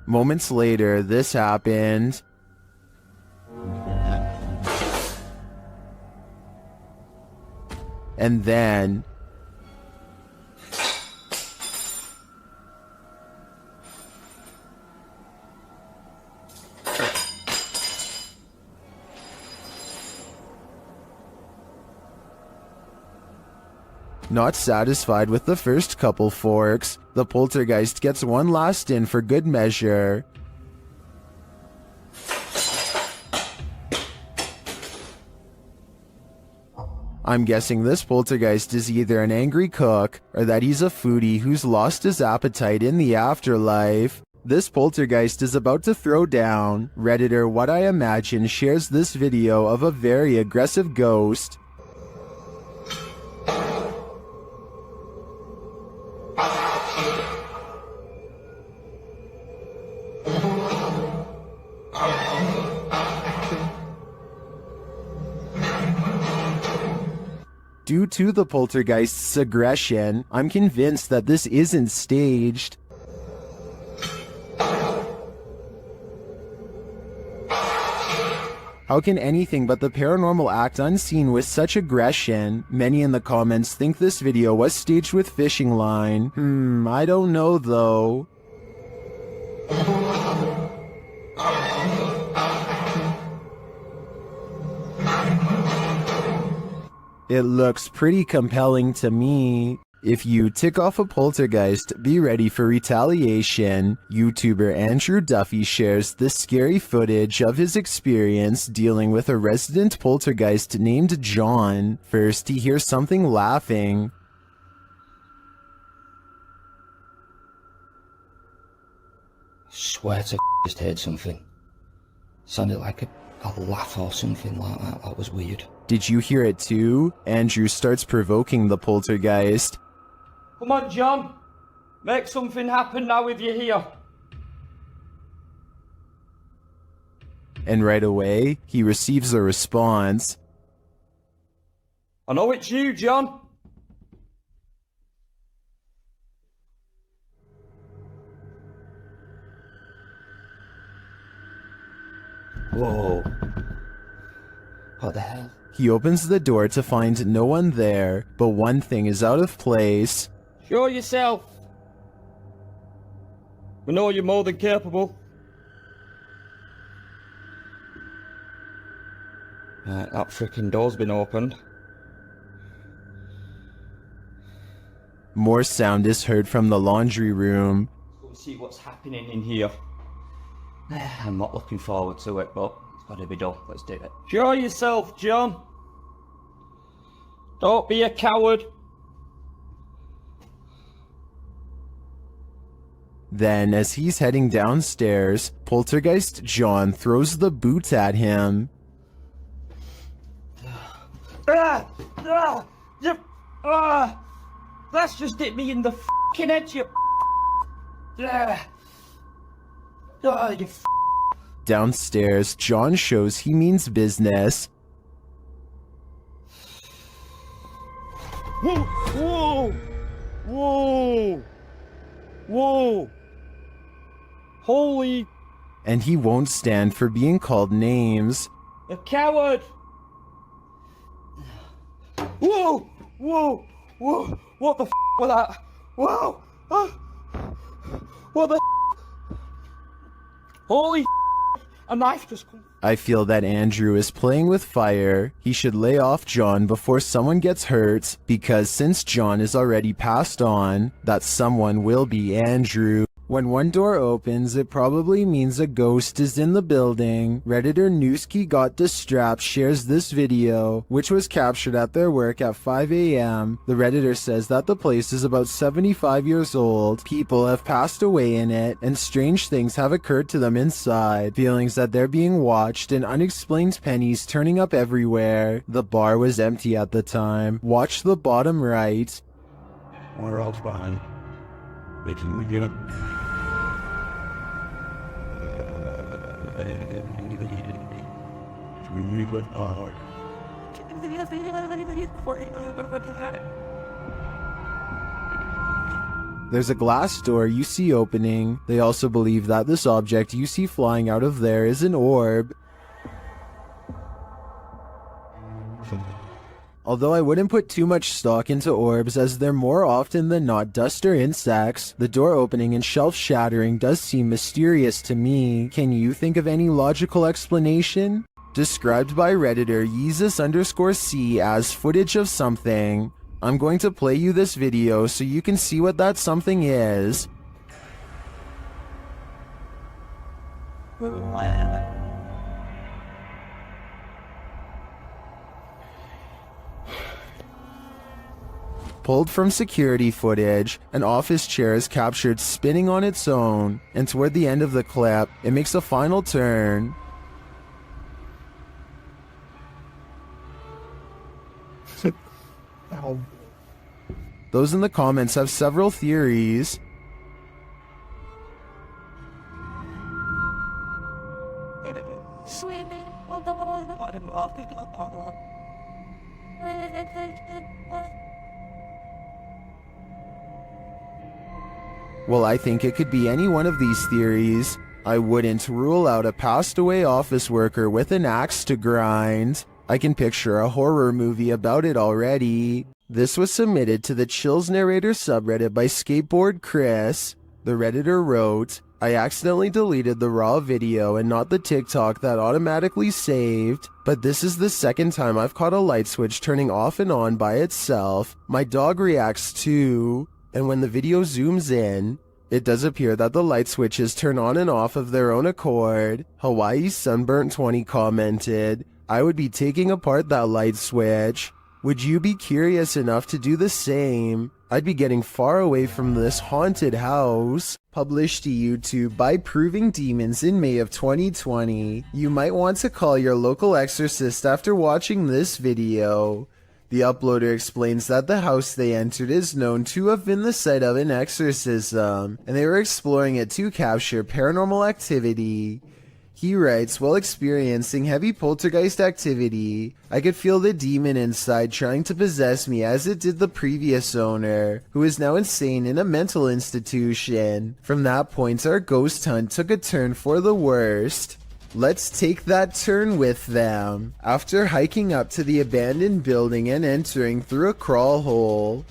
Moments later, this happened. And then... Not satisfied with the first couple forks, the poltergeist gets one last in for good measure. I'm guessing this poltergeist is either an angry cook or that he's a foodie who's lost his appetite in the afterlife. This poltergeist is about to throw down. Redditor What I Imagine shares this video of a very aggressive ghost. Due to the poltergeist's aggression, I'm convinced that this isn't staged. How can anything but the paranormal act unseen with such aggression? Many in the comments think this video was staged with fishing line. I don't know though. It looks pretty compelling to me. If you tick off a poltergeist, be ready for retaliation. YouTuber Andrew Duffy shares this scary footage of his experience dealing with a resident poltergeist named John. First, he hears something laughing. Swear to just heard something. Sounded like a laugh or something like that. That was weird. Did you hear it too? Andrew starts provoking the poltergeist. Come on, John. Make something happen now if you're here. And right away, he receives a response. I know it's you, John. Whoa. What the hell? He opens the door to find no one there, but one thing is out of place. Show yourself. We know you're more than capable. Right, that frickin' door's been opened. More sound is heard from the laundry room. Let's go see what's happening in here. I'm not looking forward to it, but it's gotta be done. Let's do it. Show yourself, John. Don't be a coward. Then, as he's heading downstairs, Poltergeist John throws the boots at him. That's just hit me in the f***ing head, you Downstairs, John shows he means business. Whoa! Whoa! Whoa! Whoa! Holy... And he won't stand for being called names. A coward! Whoa! Whoa! Whoa! What the f*** was that? Whoa! What the f***? Holy f***! A knife just come. I feel that Andrew is playing with fire. He should lay off John before someone gets hurt, because since John is already passed on, that someone will be Andrew. When one door opens, it probably means a ghost is in the building. Redditor Newski Got Distrapped shares this video, which was captured at their work at 5 a.m. The Redditor says that the place is about 75 years old. People have passed away in it, and strange things have occurred to them inside. Feelings that they're being watched and unexplained pennies turning up everywhere. The bar was empty at the time. Watch the bottom right. We're all fine. Making we get up. There's a glass door you see opening. They also believe that this object you see flying out of there is an orb. Although I wouldn't put too much stock into orbs, as they're more often than not dust or insects, the door opening and shelf shattering does seem mysterious to me. Can you think of any logical explanation? Described by Redditor Yeezus_C as footage of something. I'm going to play you this video so you can see what that something is. Pulled from security footage, an office chair is captured spinning on its own, and toward the end of the clip, it makes a final turn. Those in the comments have several theories. Well, I think it could be any one of these theories. I wouldn't rule out a passed away office worker with an axe to grind. I can picture a horror movie about it already. This was submitted to the Chills Narrator subreddit by Skateboard Chris. The Redditor wrote, I accidentally deleted the raw video and not the TikTok that automatically saved, but this is the second time I've caught a light switch turning off and on by itself. My dog reacts too, and when the video zooms in, it does appear that the light switches turn on and off of their own accord. Hawaii Sunburnt 20 commented, I would be taking apart that light switch. Would you be curious enough to do the same? I'd be getting far away from this haunted house. Published to YouTube by Proving Demons in May of 2020. You might want to call your local exorcist after watching this video. The uploader explains that the house they entered is known to have been the site of an exorcism, and they were exploring it to capture paranormal activity. He writes, while experiencing heavy poltergeist activity, I could feel the demon inside trying to possess me as it did the previous owner, who is now insane in a mental institution. From that point, our ghost hunt took a turn for the worst. Let's take that turn with them. After hiking up to the abandoned building and entering through a crawl hole,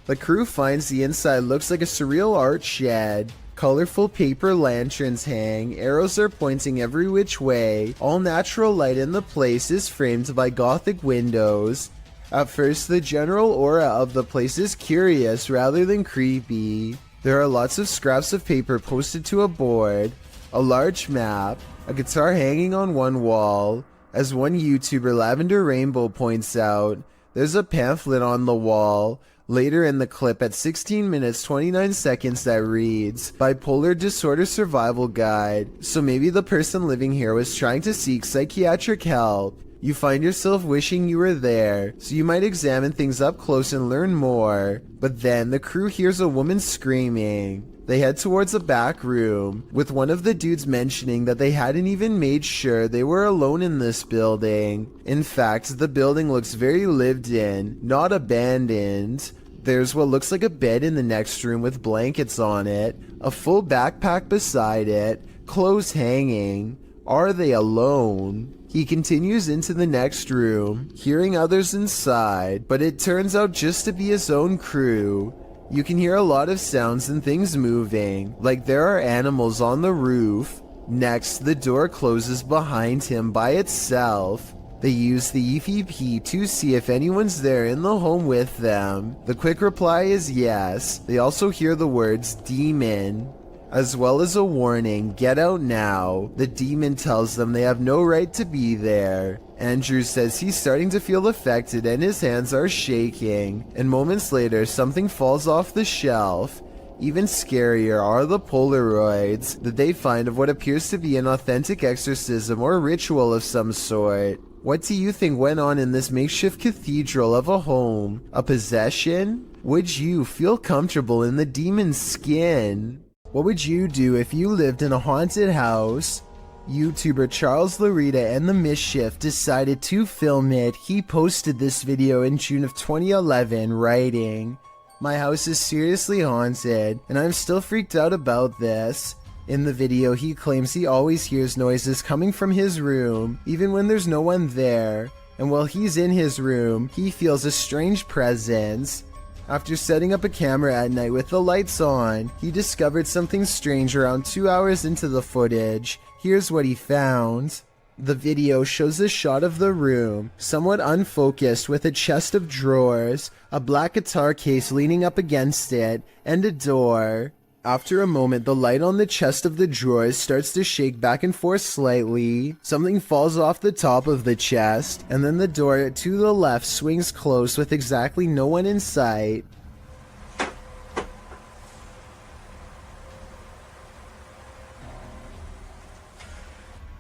the crew finds the inside looks like a surreal art shed. Colorful paper lanterns hang, arrows are pointing every which way, all natural light in the place is framed by gothic windows. At first, the general aura of the place is curious rather than creepy. There are lots of scraps of paper posted to a board, a large map, a guitar hanging on one wall. As one YouTuber, Lavender Rainbow, points out, there's a pamphlet on the wall. Later in the clip at 16 minutes 29 seconds that reads, Bipolar Disorder Survival Guide. So maybe the person living here was trying to seek psychiatric help. You find yourself wishing you were there, so you might examine things up close and learn more. But then the crew hears a woman screaming. They head towards a back room, with one of the dudes mentioning that they hadn't even made sure they were alone in this building. In fact, the building looks very lived in, not abandoned. There's what looks like a bed in the next room with blankets on it, a full backpack beside it, clothes hanging. Are they alone? He continues into the next room, hearing others inside, but it turns out just to be his own crew. You can hear a lot of sounds and things moving, like there are animals on the roof. Next, the door closes behind him by itself. They use the EVP to see if anyone's there in the home with them. The quick reply is yes. They also hear the words demon, as well as a warning, get out now. The demon tells them they have no right to be there. Andrew says he's starting to feel affected and his hands are shaking. And moments later, something falls off the shelf. Even scarier are the Polaroids that they find of what appears to be an authentic exorcism or ritual of some sort. What do you think went on in this makeshift cathedral of a home? A possession? Would you feel comfortable in the demon's skin? What would you do if you lived in a haunted house? YouTuber Charles Larita and the Mischief decided to film it. He posted this video in June of 2011, writing, "My house is seriously haunted, and I'm still freaked out about this." In the video, he claims he always hears noises coming from his room, even when there's no one there. And while he's in his room, he feels a strange presence. After setting up a camera at night with the lights on, he discovered something strange around 2 hours into the footage. Here's what he found. The video shows a shot of the room, somewhat unfocused, with a chest of drawers, a black guitar case leaning up against it, and a door. After a moment, the light on the chest of the drawers starts to shake back and forth slightly. Something falls off the top of the chest, and then the door to the left swings close with exactly no one in sight.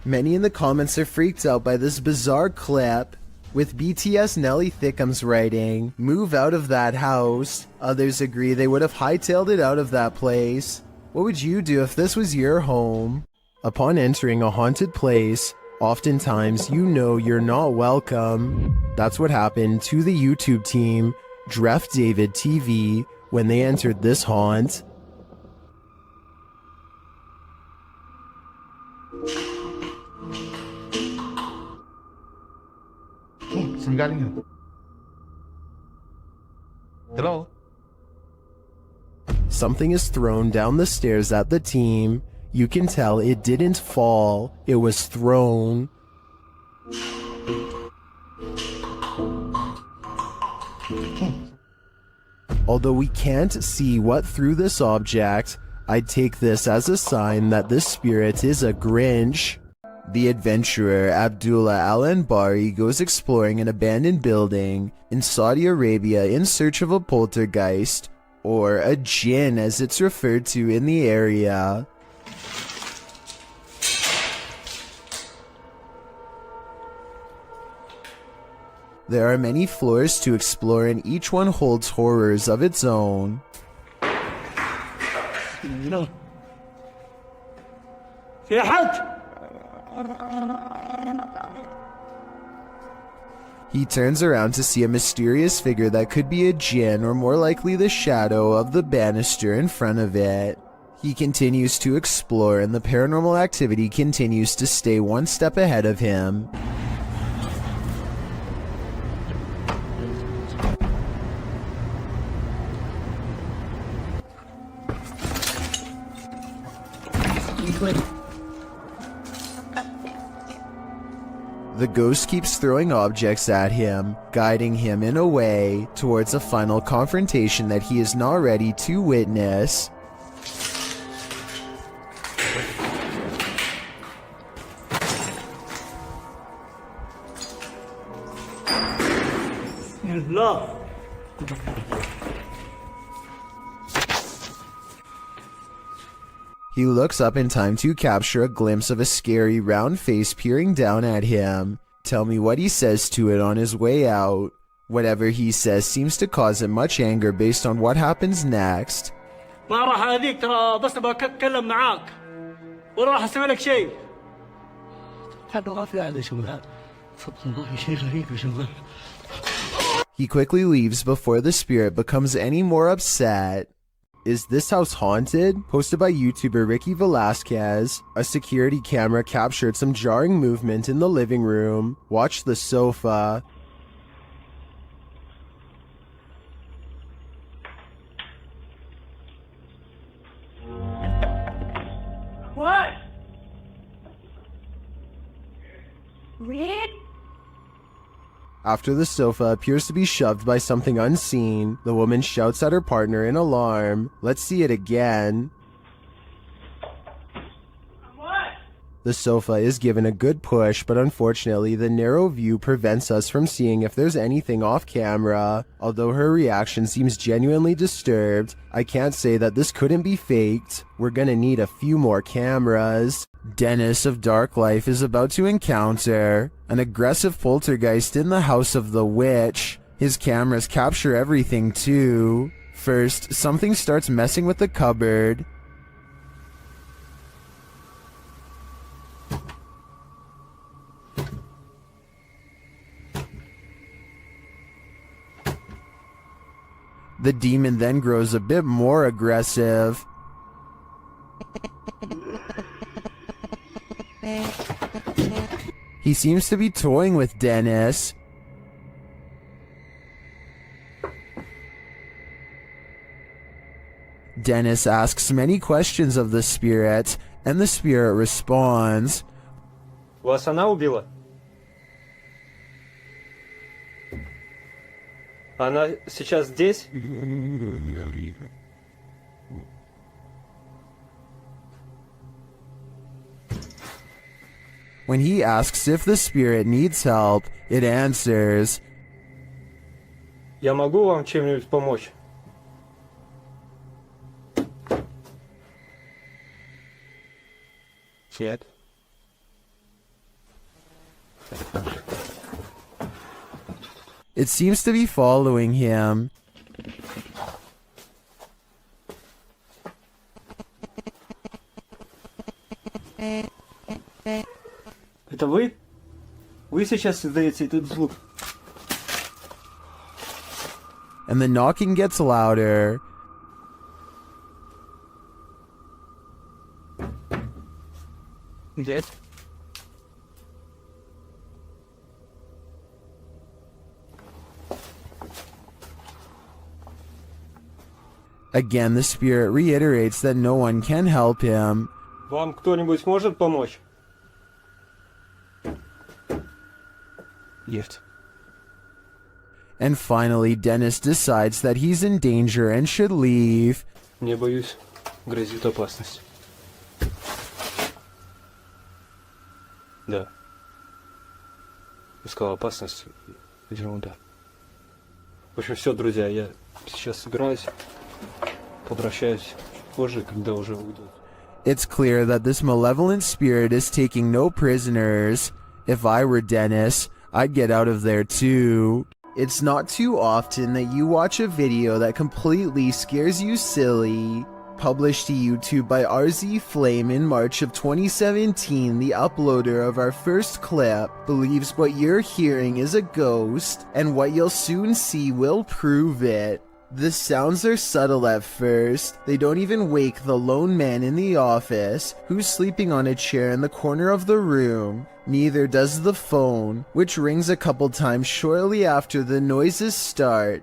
Many in the comments are freaked out by this bizarre clip, with BTS Nelly Thickums writing, "Move out of that house." Others agree they would have hightailed it out of that place. What would you do if this was your home? Upon entering a haunted place, oftentimes you know you're not welcome. That's what happened to the YouTube team, Dref David TV, when they entered this haunt. Saan galing yun? Hello? Something is thrown down the stairs at the team. You can tell it didn't fall, it was thrown. Although we can't see what threw this object, I'd take this as a sign that this spirit is a Grinch. The adventurer Abdullah Al-Anbari goes exploring an abandoned building in Saudi Arabia in search of a poltergeist, or a jinn as it's referred to in the area. There are many floors to explore and each one holds horrors of its own. No. في حد. He turns around to see a mysterious figure that could be a jinn or more likely the shadow of the banister in front of it. He continues to explore and the paranormal activity continues to stay one step ahead of him. The ghost keeps throwing objects at him, guiding him in a way towards a final confrontation that he is not ready to witness. Love. He looks up in time to capture a glimpse of a scary round face peering down at him. Tell me what he says to it on his way out. Whatever he says seems to cause him much anger based on what happens next. ما راح اذيك ترى بس بتكلم معاك ولا راح اسوي لك شيء. هذا ما في هذا شغل والله شيء غريب يا شغل. He quickly leaves before the spirit becomes any more upset. Is this house haunted? Posted by YouTuber Ricky Velasquez. A security camera captured some jarring movement in the living room. Watch the sofa. What? Red? After the sofa appears to be shoved by something unseen, the woman shouts at her partner in alarm. Let's see it again. The sofa is given a good push, but unfortunately the narrow view prevents us from seeing if there's anything off camera. Although her reaction seems genuinely disturbed, I can't say that this couldn't be faked. We're gonna need a few more cameras. Dennis of Dark Life is about to encounter an aggressive poltergeist in the house of the witch. His cameras capture everything too. First, something starts messing with the cupboard. The demon then grows a bit more aggressive. He seems to be toying with Dennis. Dennis asks many questions of the spirit, and the spirit responds. Вас она убила? Она сейчас здесь? When he asks if the spirit needs help, it answers. Я могу вам чем-нибудь помочь? Нет. It seems to be following him. Это вы? Вы сейчас издаете этот звук? And the knocking gets louder. Yes. Again, the spirit reiterates that no one can help him. Вам кто-нибудь может помочь? Нет. And finally, Dennis decides that he's in danger and should leave. Не боюсь, грозит опасность. Да. Искал опасность. Ерунда. В общем, все, друзья, я сейчас собираюсь. Попрощаюсь позже, когда уже уйдут. It's clear that this malevolent spirit is taking no prisoners. If I were Dennis, I'd get out of there too. It's not too often that you watch a video that completely scares you silly. Published to YouTube by RZ Flame in March of 2017, the uploader of our first clip believes what you're hearing is a ghost, and what you'll soon see will prove it. The sounds are subtle at first. They don't even wake the lone man in the office, who's sleeping on a chair in the corner of the room. Neither does the phone, which rings a couple times shortly after the noises start.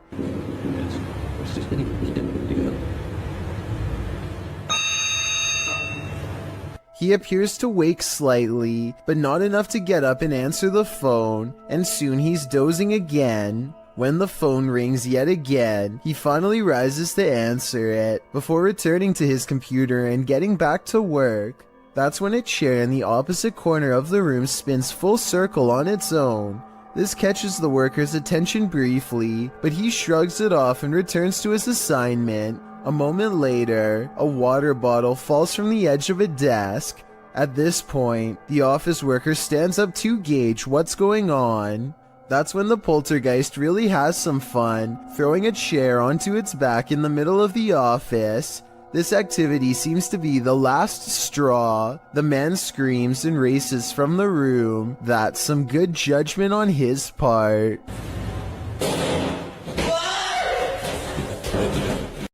He appears to wake slightly, but not enough to get up and answer the phone, and soon he's dozing again. When the phone rings yet again, he finally rises to answer it, before returning to his computer and getting back to work. That's when a chair in the opposite corner of the room spins full circle on its own. This catches the worker's attention briefly, but he shrugs it off and returns to his assignment. A moment later, a water bottle falls from the edge of a desk. At this point, the office worker stands up to gauge what's going on. That's when the poltergeist really has some fun, throwing a chair onto its back in the middle of the office. This activity seems to be the last straw. The man screams and races from the room. That's some good judgment on his part.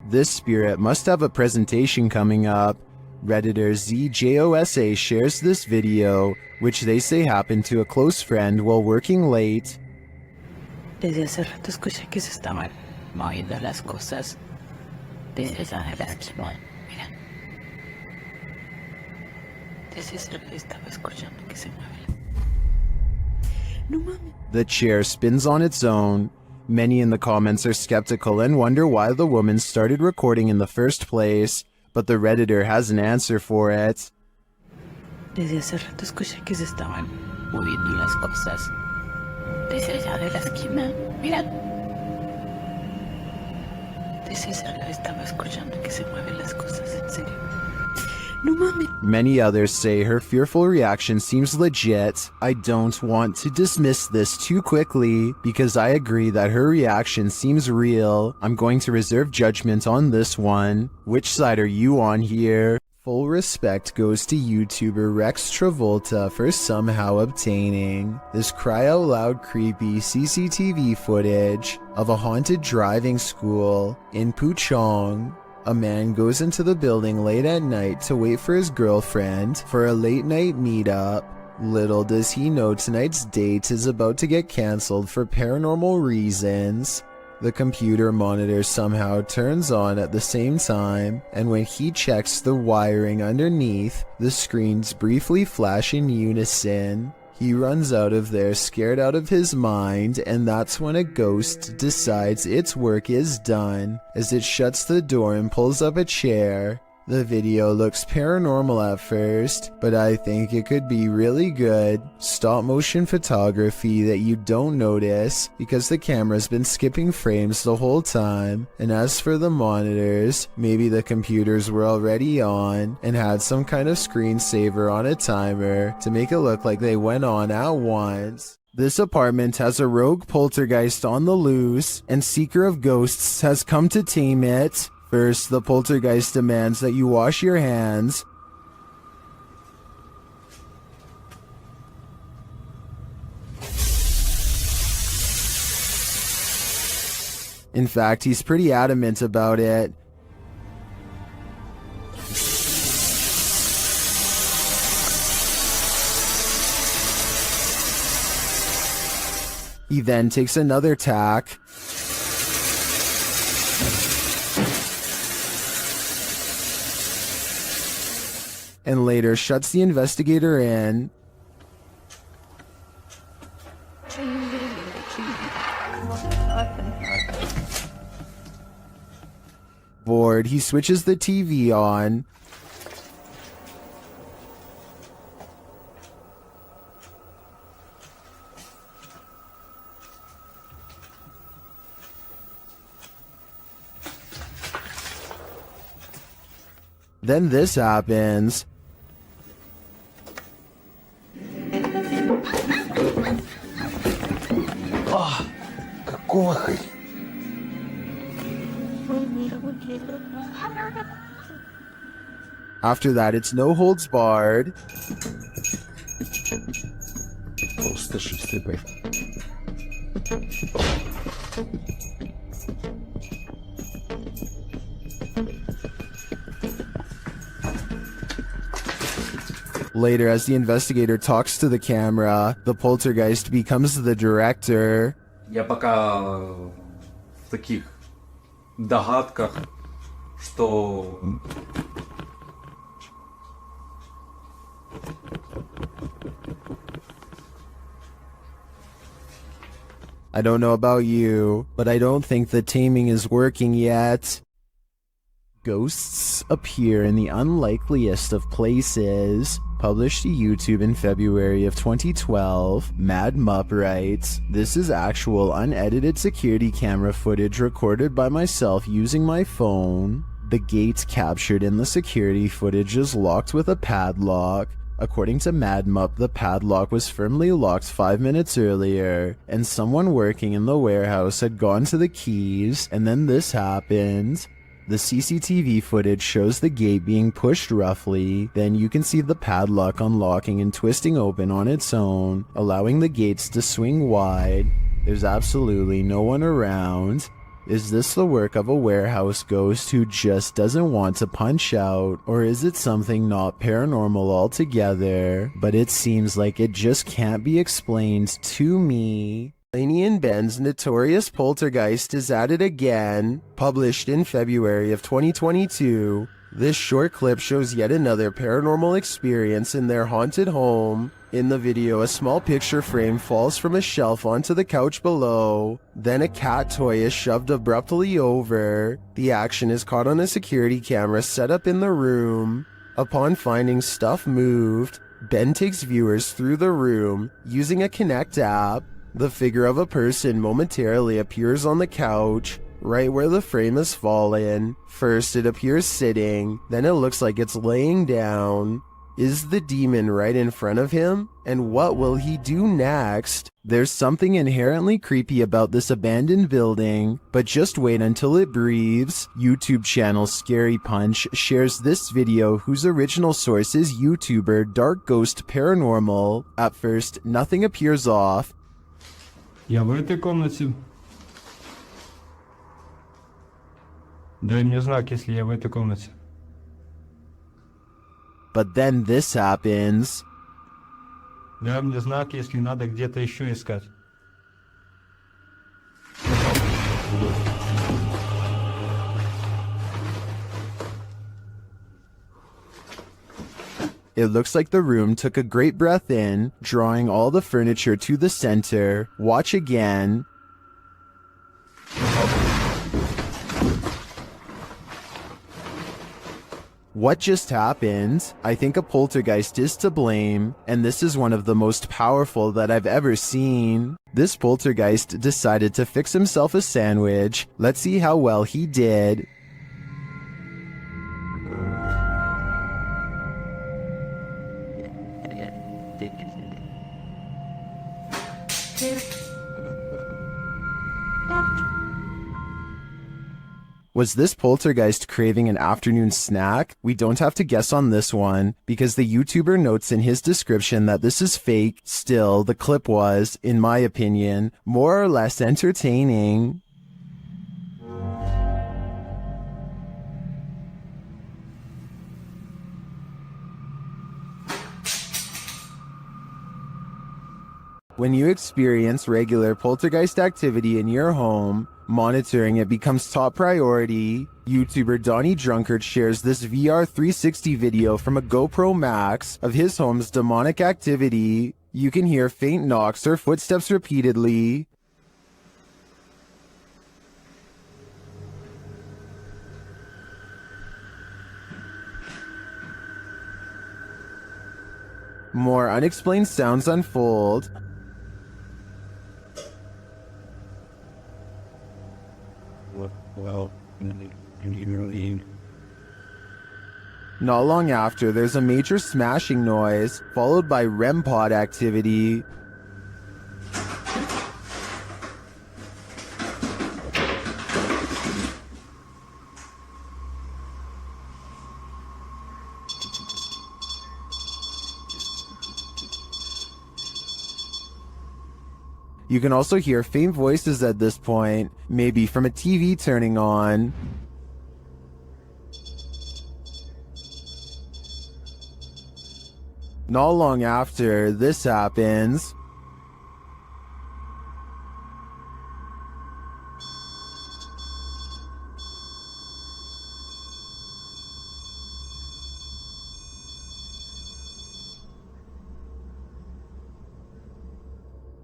This spirit must have a presentation coming up. Redditor ZJOSA shares this video, which they say happened to a close friend while working late. Desde hace rato escuché que se estaban moviendo las cosas. Desde esa mira. Desde ese rato estaba escuchando que se mueve. The chair spins on its own. Many in the comments are skeptical and wonder why the woman started recording in the first place, but the Redditor has an answer for it. Desde hace rato escuché que se estaban moviendo las cosas. Desde allá de la esquina, mira. Desde allá estaba escuchando que se mueven las cosas, en serio. No mames. Many others say her fearful reaction seems legit. I don't want to dismiss this too quickly because I agree that her reaction seems real. I'm going to reserve judgment on this one. Which side are you on here? Full respect goes to YouTuber Rex Travolta for somehow obtaining this cry-out-loud creepy CCTV footage of a haunted driving school in Puchong. A man goes into the building late at night to wait for his girlfriend for a late-night meetup. Little does he know tonight's date is about to get cancelled for paranormal reasons. The computer monitor somehow turns on at the same time, and when he checks the wiring underneath, the screens briefly flash in unison. He runs out of there scared out of his mind, and that's when a ghost decides its work is done as it shuts the door and pulls up a chair. The video looks paranormal at first, but I think it could be really good stop motion photography that you don't notice because the camera's been skipping frames the whole time. And as for the monitors, maybe the computers were already on and had some kind of screensaver on a timer to make it look like they went on at once. This apartment has a rogue poltergeist on the loose, and Seeker of Ghosts has come to tame it. First, the poltergeist demands that you wash your hands. In fact, he's pretty adamant about it. He then takes another tack. And later shuts the investigator in. Bored, he switches the TV on. Then this happens. Какой? After that, it's no holds barred. Later, as the investigator talks to the camera, the poltergeist becomes the director. Я пока в таких догадках, что I don't know about you, but I don't think the taming is working yet. Ghosts appear in the unlikeliest of places. Published to YouTube in February of 2012, Mad Mupp writes, "This is actual unedited security camera footage recorded by myself using my phone. The gate captured in the security footage is locked with a padlock. According to Mad Mupp, the padlock was firmly locked 5 minutes earlier, and someone working in the warehouse had gone to the keys, and then this happened." The CCTV footage shows the gate being pushed roughly, then you can see the padlock unlocking and twisting open on its own, allowing the gates to swing wide. There's absolutely no one around. Is this the work of a warehouse ghost who just doesn't want to punch out, or is it something not paranormal altogether, but it seems like it just can't be explained to me? Laney and Ben's Notorious Poltergeist is at it again. Published in February of 2022, This short clip shows yet another paranormal experience in their haunted home. In the video, a small picture frame falls from a shelf onto the couch below. Then a cat toy is shoved abruptly over. The action is caught on a security camera set up in the room. Upon finding stuff moved, Ben takes viewers through the room using a Kinect app. The figure of a person momentarily appears on the couch, right where the frame has fallen. First it appears sitting, then it looks like it's laying down. Is the demon right in front of him? And what will he do next? There's something inherently creepy about this abandoned building, but just wait until it breathes. YouTube channel Scary Punch shares this video, whose original source is YouTuber Dark Ghost Paranormal. At first, nothing appears off. Я в этой комнате. Дай мне знак, если я в этой комнате. But then this happens. Дай мне знак, если надо где-то еще искать. It looks like the room took a great breath in, drawing all the furniture to the center. Watch again. What just happened? I think a poltergeist is to blame, and this is one of the most powerful that I've ever seen. This poltergeist decided to fix himself a sandwich. Let's see how well he did. Was this poltergeist craving an afternoon snack? We don't have to guess on this one, because the YouTuber notes in his description that this is fake. Still, the clip was, in my opinion, more or less entertaining. When you experience regular poltergeist activity in your home, monitoring it becomes top priority. YouTuber Donnie Drunkard shares this VR 360 video from a GoPro Max of his home's demonic activity. You can hear faint knocks or footsteps repeatedly. More unexplained sounds unfold. Well, not long after, there's a major smashing noise, followed by REM pod activity. You can also hear faint voices at this point, maybe from a TV turning on. Not long after, this happens.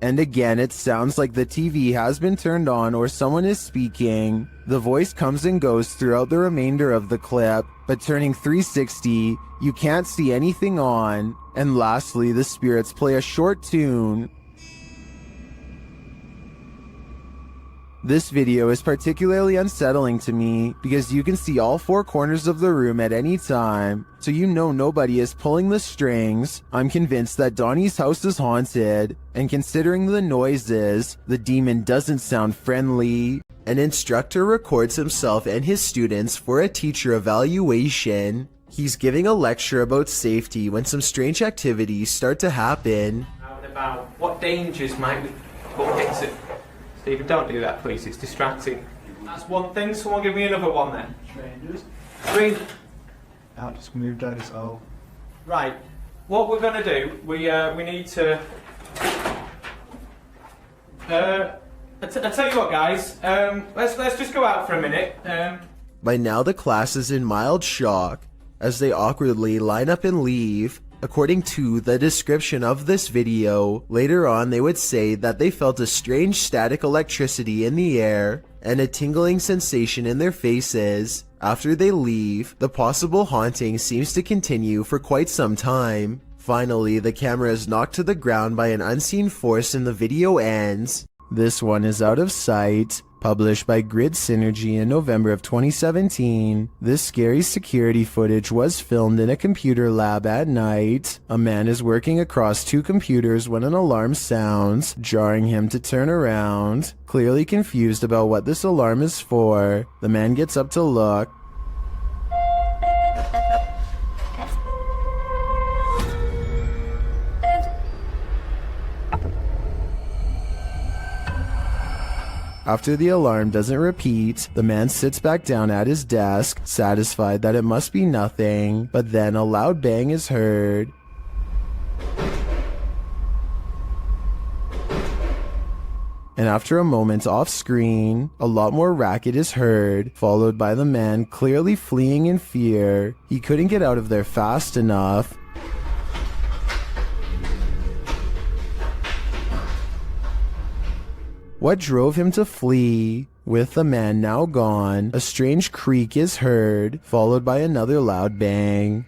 And again, it sounds like the TV has been turned on or someone is speaking. The voice comes and goes throughout the remainder of the clip, but turning 360, you can't see anything on. And lastly, the spirits play a short tune. This video is particularly unsettling to me because you can see all four corners of the room at any time, so you know nobody is pulling the strings. I'm convinced that Donnie's house is haunted, and considering the noises, the demon doesn't sound friendly. An instructor records himself and his students for a teacher evaluation. He's giving a lecture about safety when some strange activities start to happen. About what dangers might we exit. Stephen, don't do that, please. It's distracting. That's one thing. Someone give me another one then. Strangers. Three. I just moved out his hole. Right. What we're gonna do? We need to. I tell you what, guys. Let's just go out for a minute. By now the class is in mild shock as they awkwardly line up and leave. According to the description of this video, later on they would say that they felt a strange static electricity in the air and a tingling sensation in their faces. After they leave, the possible haunting seems to continue for quite some time. Finally, the camera is knocked to the ground by an unseen force and the video ends. This one is out of sight. Published by Grid Synergy in November of 2017, this scary security footage was filmed in a computer lab at night. A man is working across two computers when an alarm sounds, jarring him to turn around. Clearly confused about what this alarm is for, the man gets up to look. After the alarm doesn't repeat, the man sits back down at his desk, satisfied that it must be nothing, but then a loud bang is heard. And after a moment off screen, a lot more racket is heard, followed by the man clearly fleeing in fear. He couldn't get out of there fast enough. What drove him to flee? With the man now gone, a strange creak is heard, followed by another loud bang.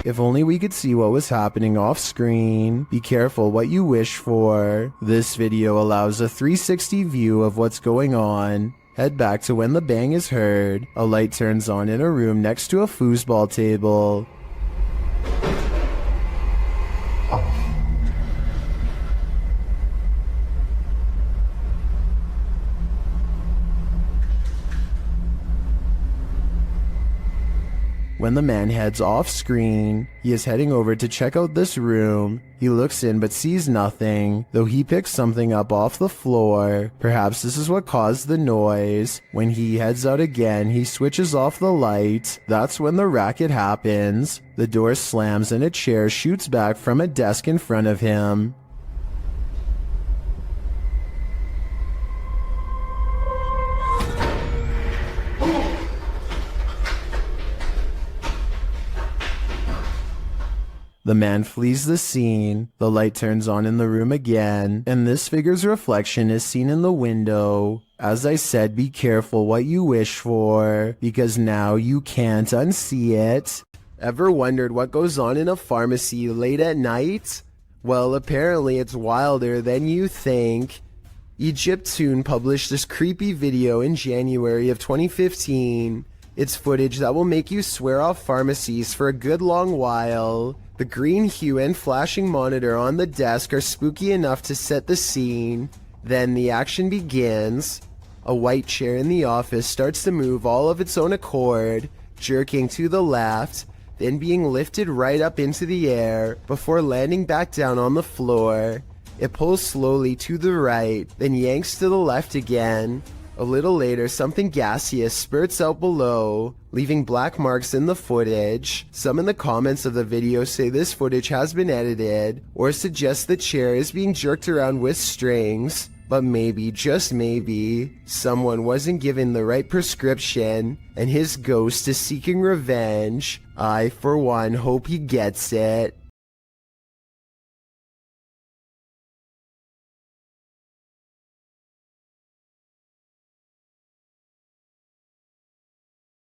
If only we could see what was happening off screen. Be careful what you wish for. This video allows a 360 view of what's going on. Head back to when the bang is heard. A light turns on in a room next to a foosball table. When the man heads off screen, he is heading over to check out this room. He looks in but sees nothing, though he picks something up off the floor. Perhaps this is what caused the noise. When he heads out again, he switches off the light. That's when the racket happens. The door slams and a chair shoots back from a desk in front of him. The man flees the scene, the light turns on in the room again, and this figure's reflection is seen in the window. As I said, be careful what you wish for, because now you can't unsee it. Ever wondered what goes on in a pharmacy late at night? Well, apparently it's wilder than you think. Egyptoon published this creepy video in January of 2015. It's footage that will make you swear off pharmacies for a good long while. The green hue and flashing monitor on the desk are spooky enough to set the scene. Then the action begins. A white chair in the office starts to move all of its own accord, jerking to the left, then being lifted right up into the air before landing back down on the floor. It pulls slowly to the right, then yanks to the left again. A little later, something gaseous spurts out below, leaving black marks in the footage. Some in the comments of the video say this footage has been edited, or suggest the chair is being jerked around with strings. But maybe, just maybe, someone wasn't given the right prescription, and his ghost is seeking revenge. I, for one, hope he gets it.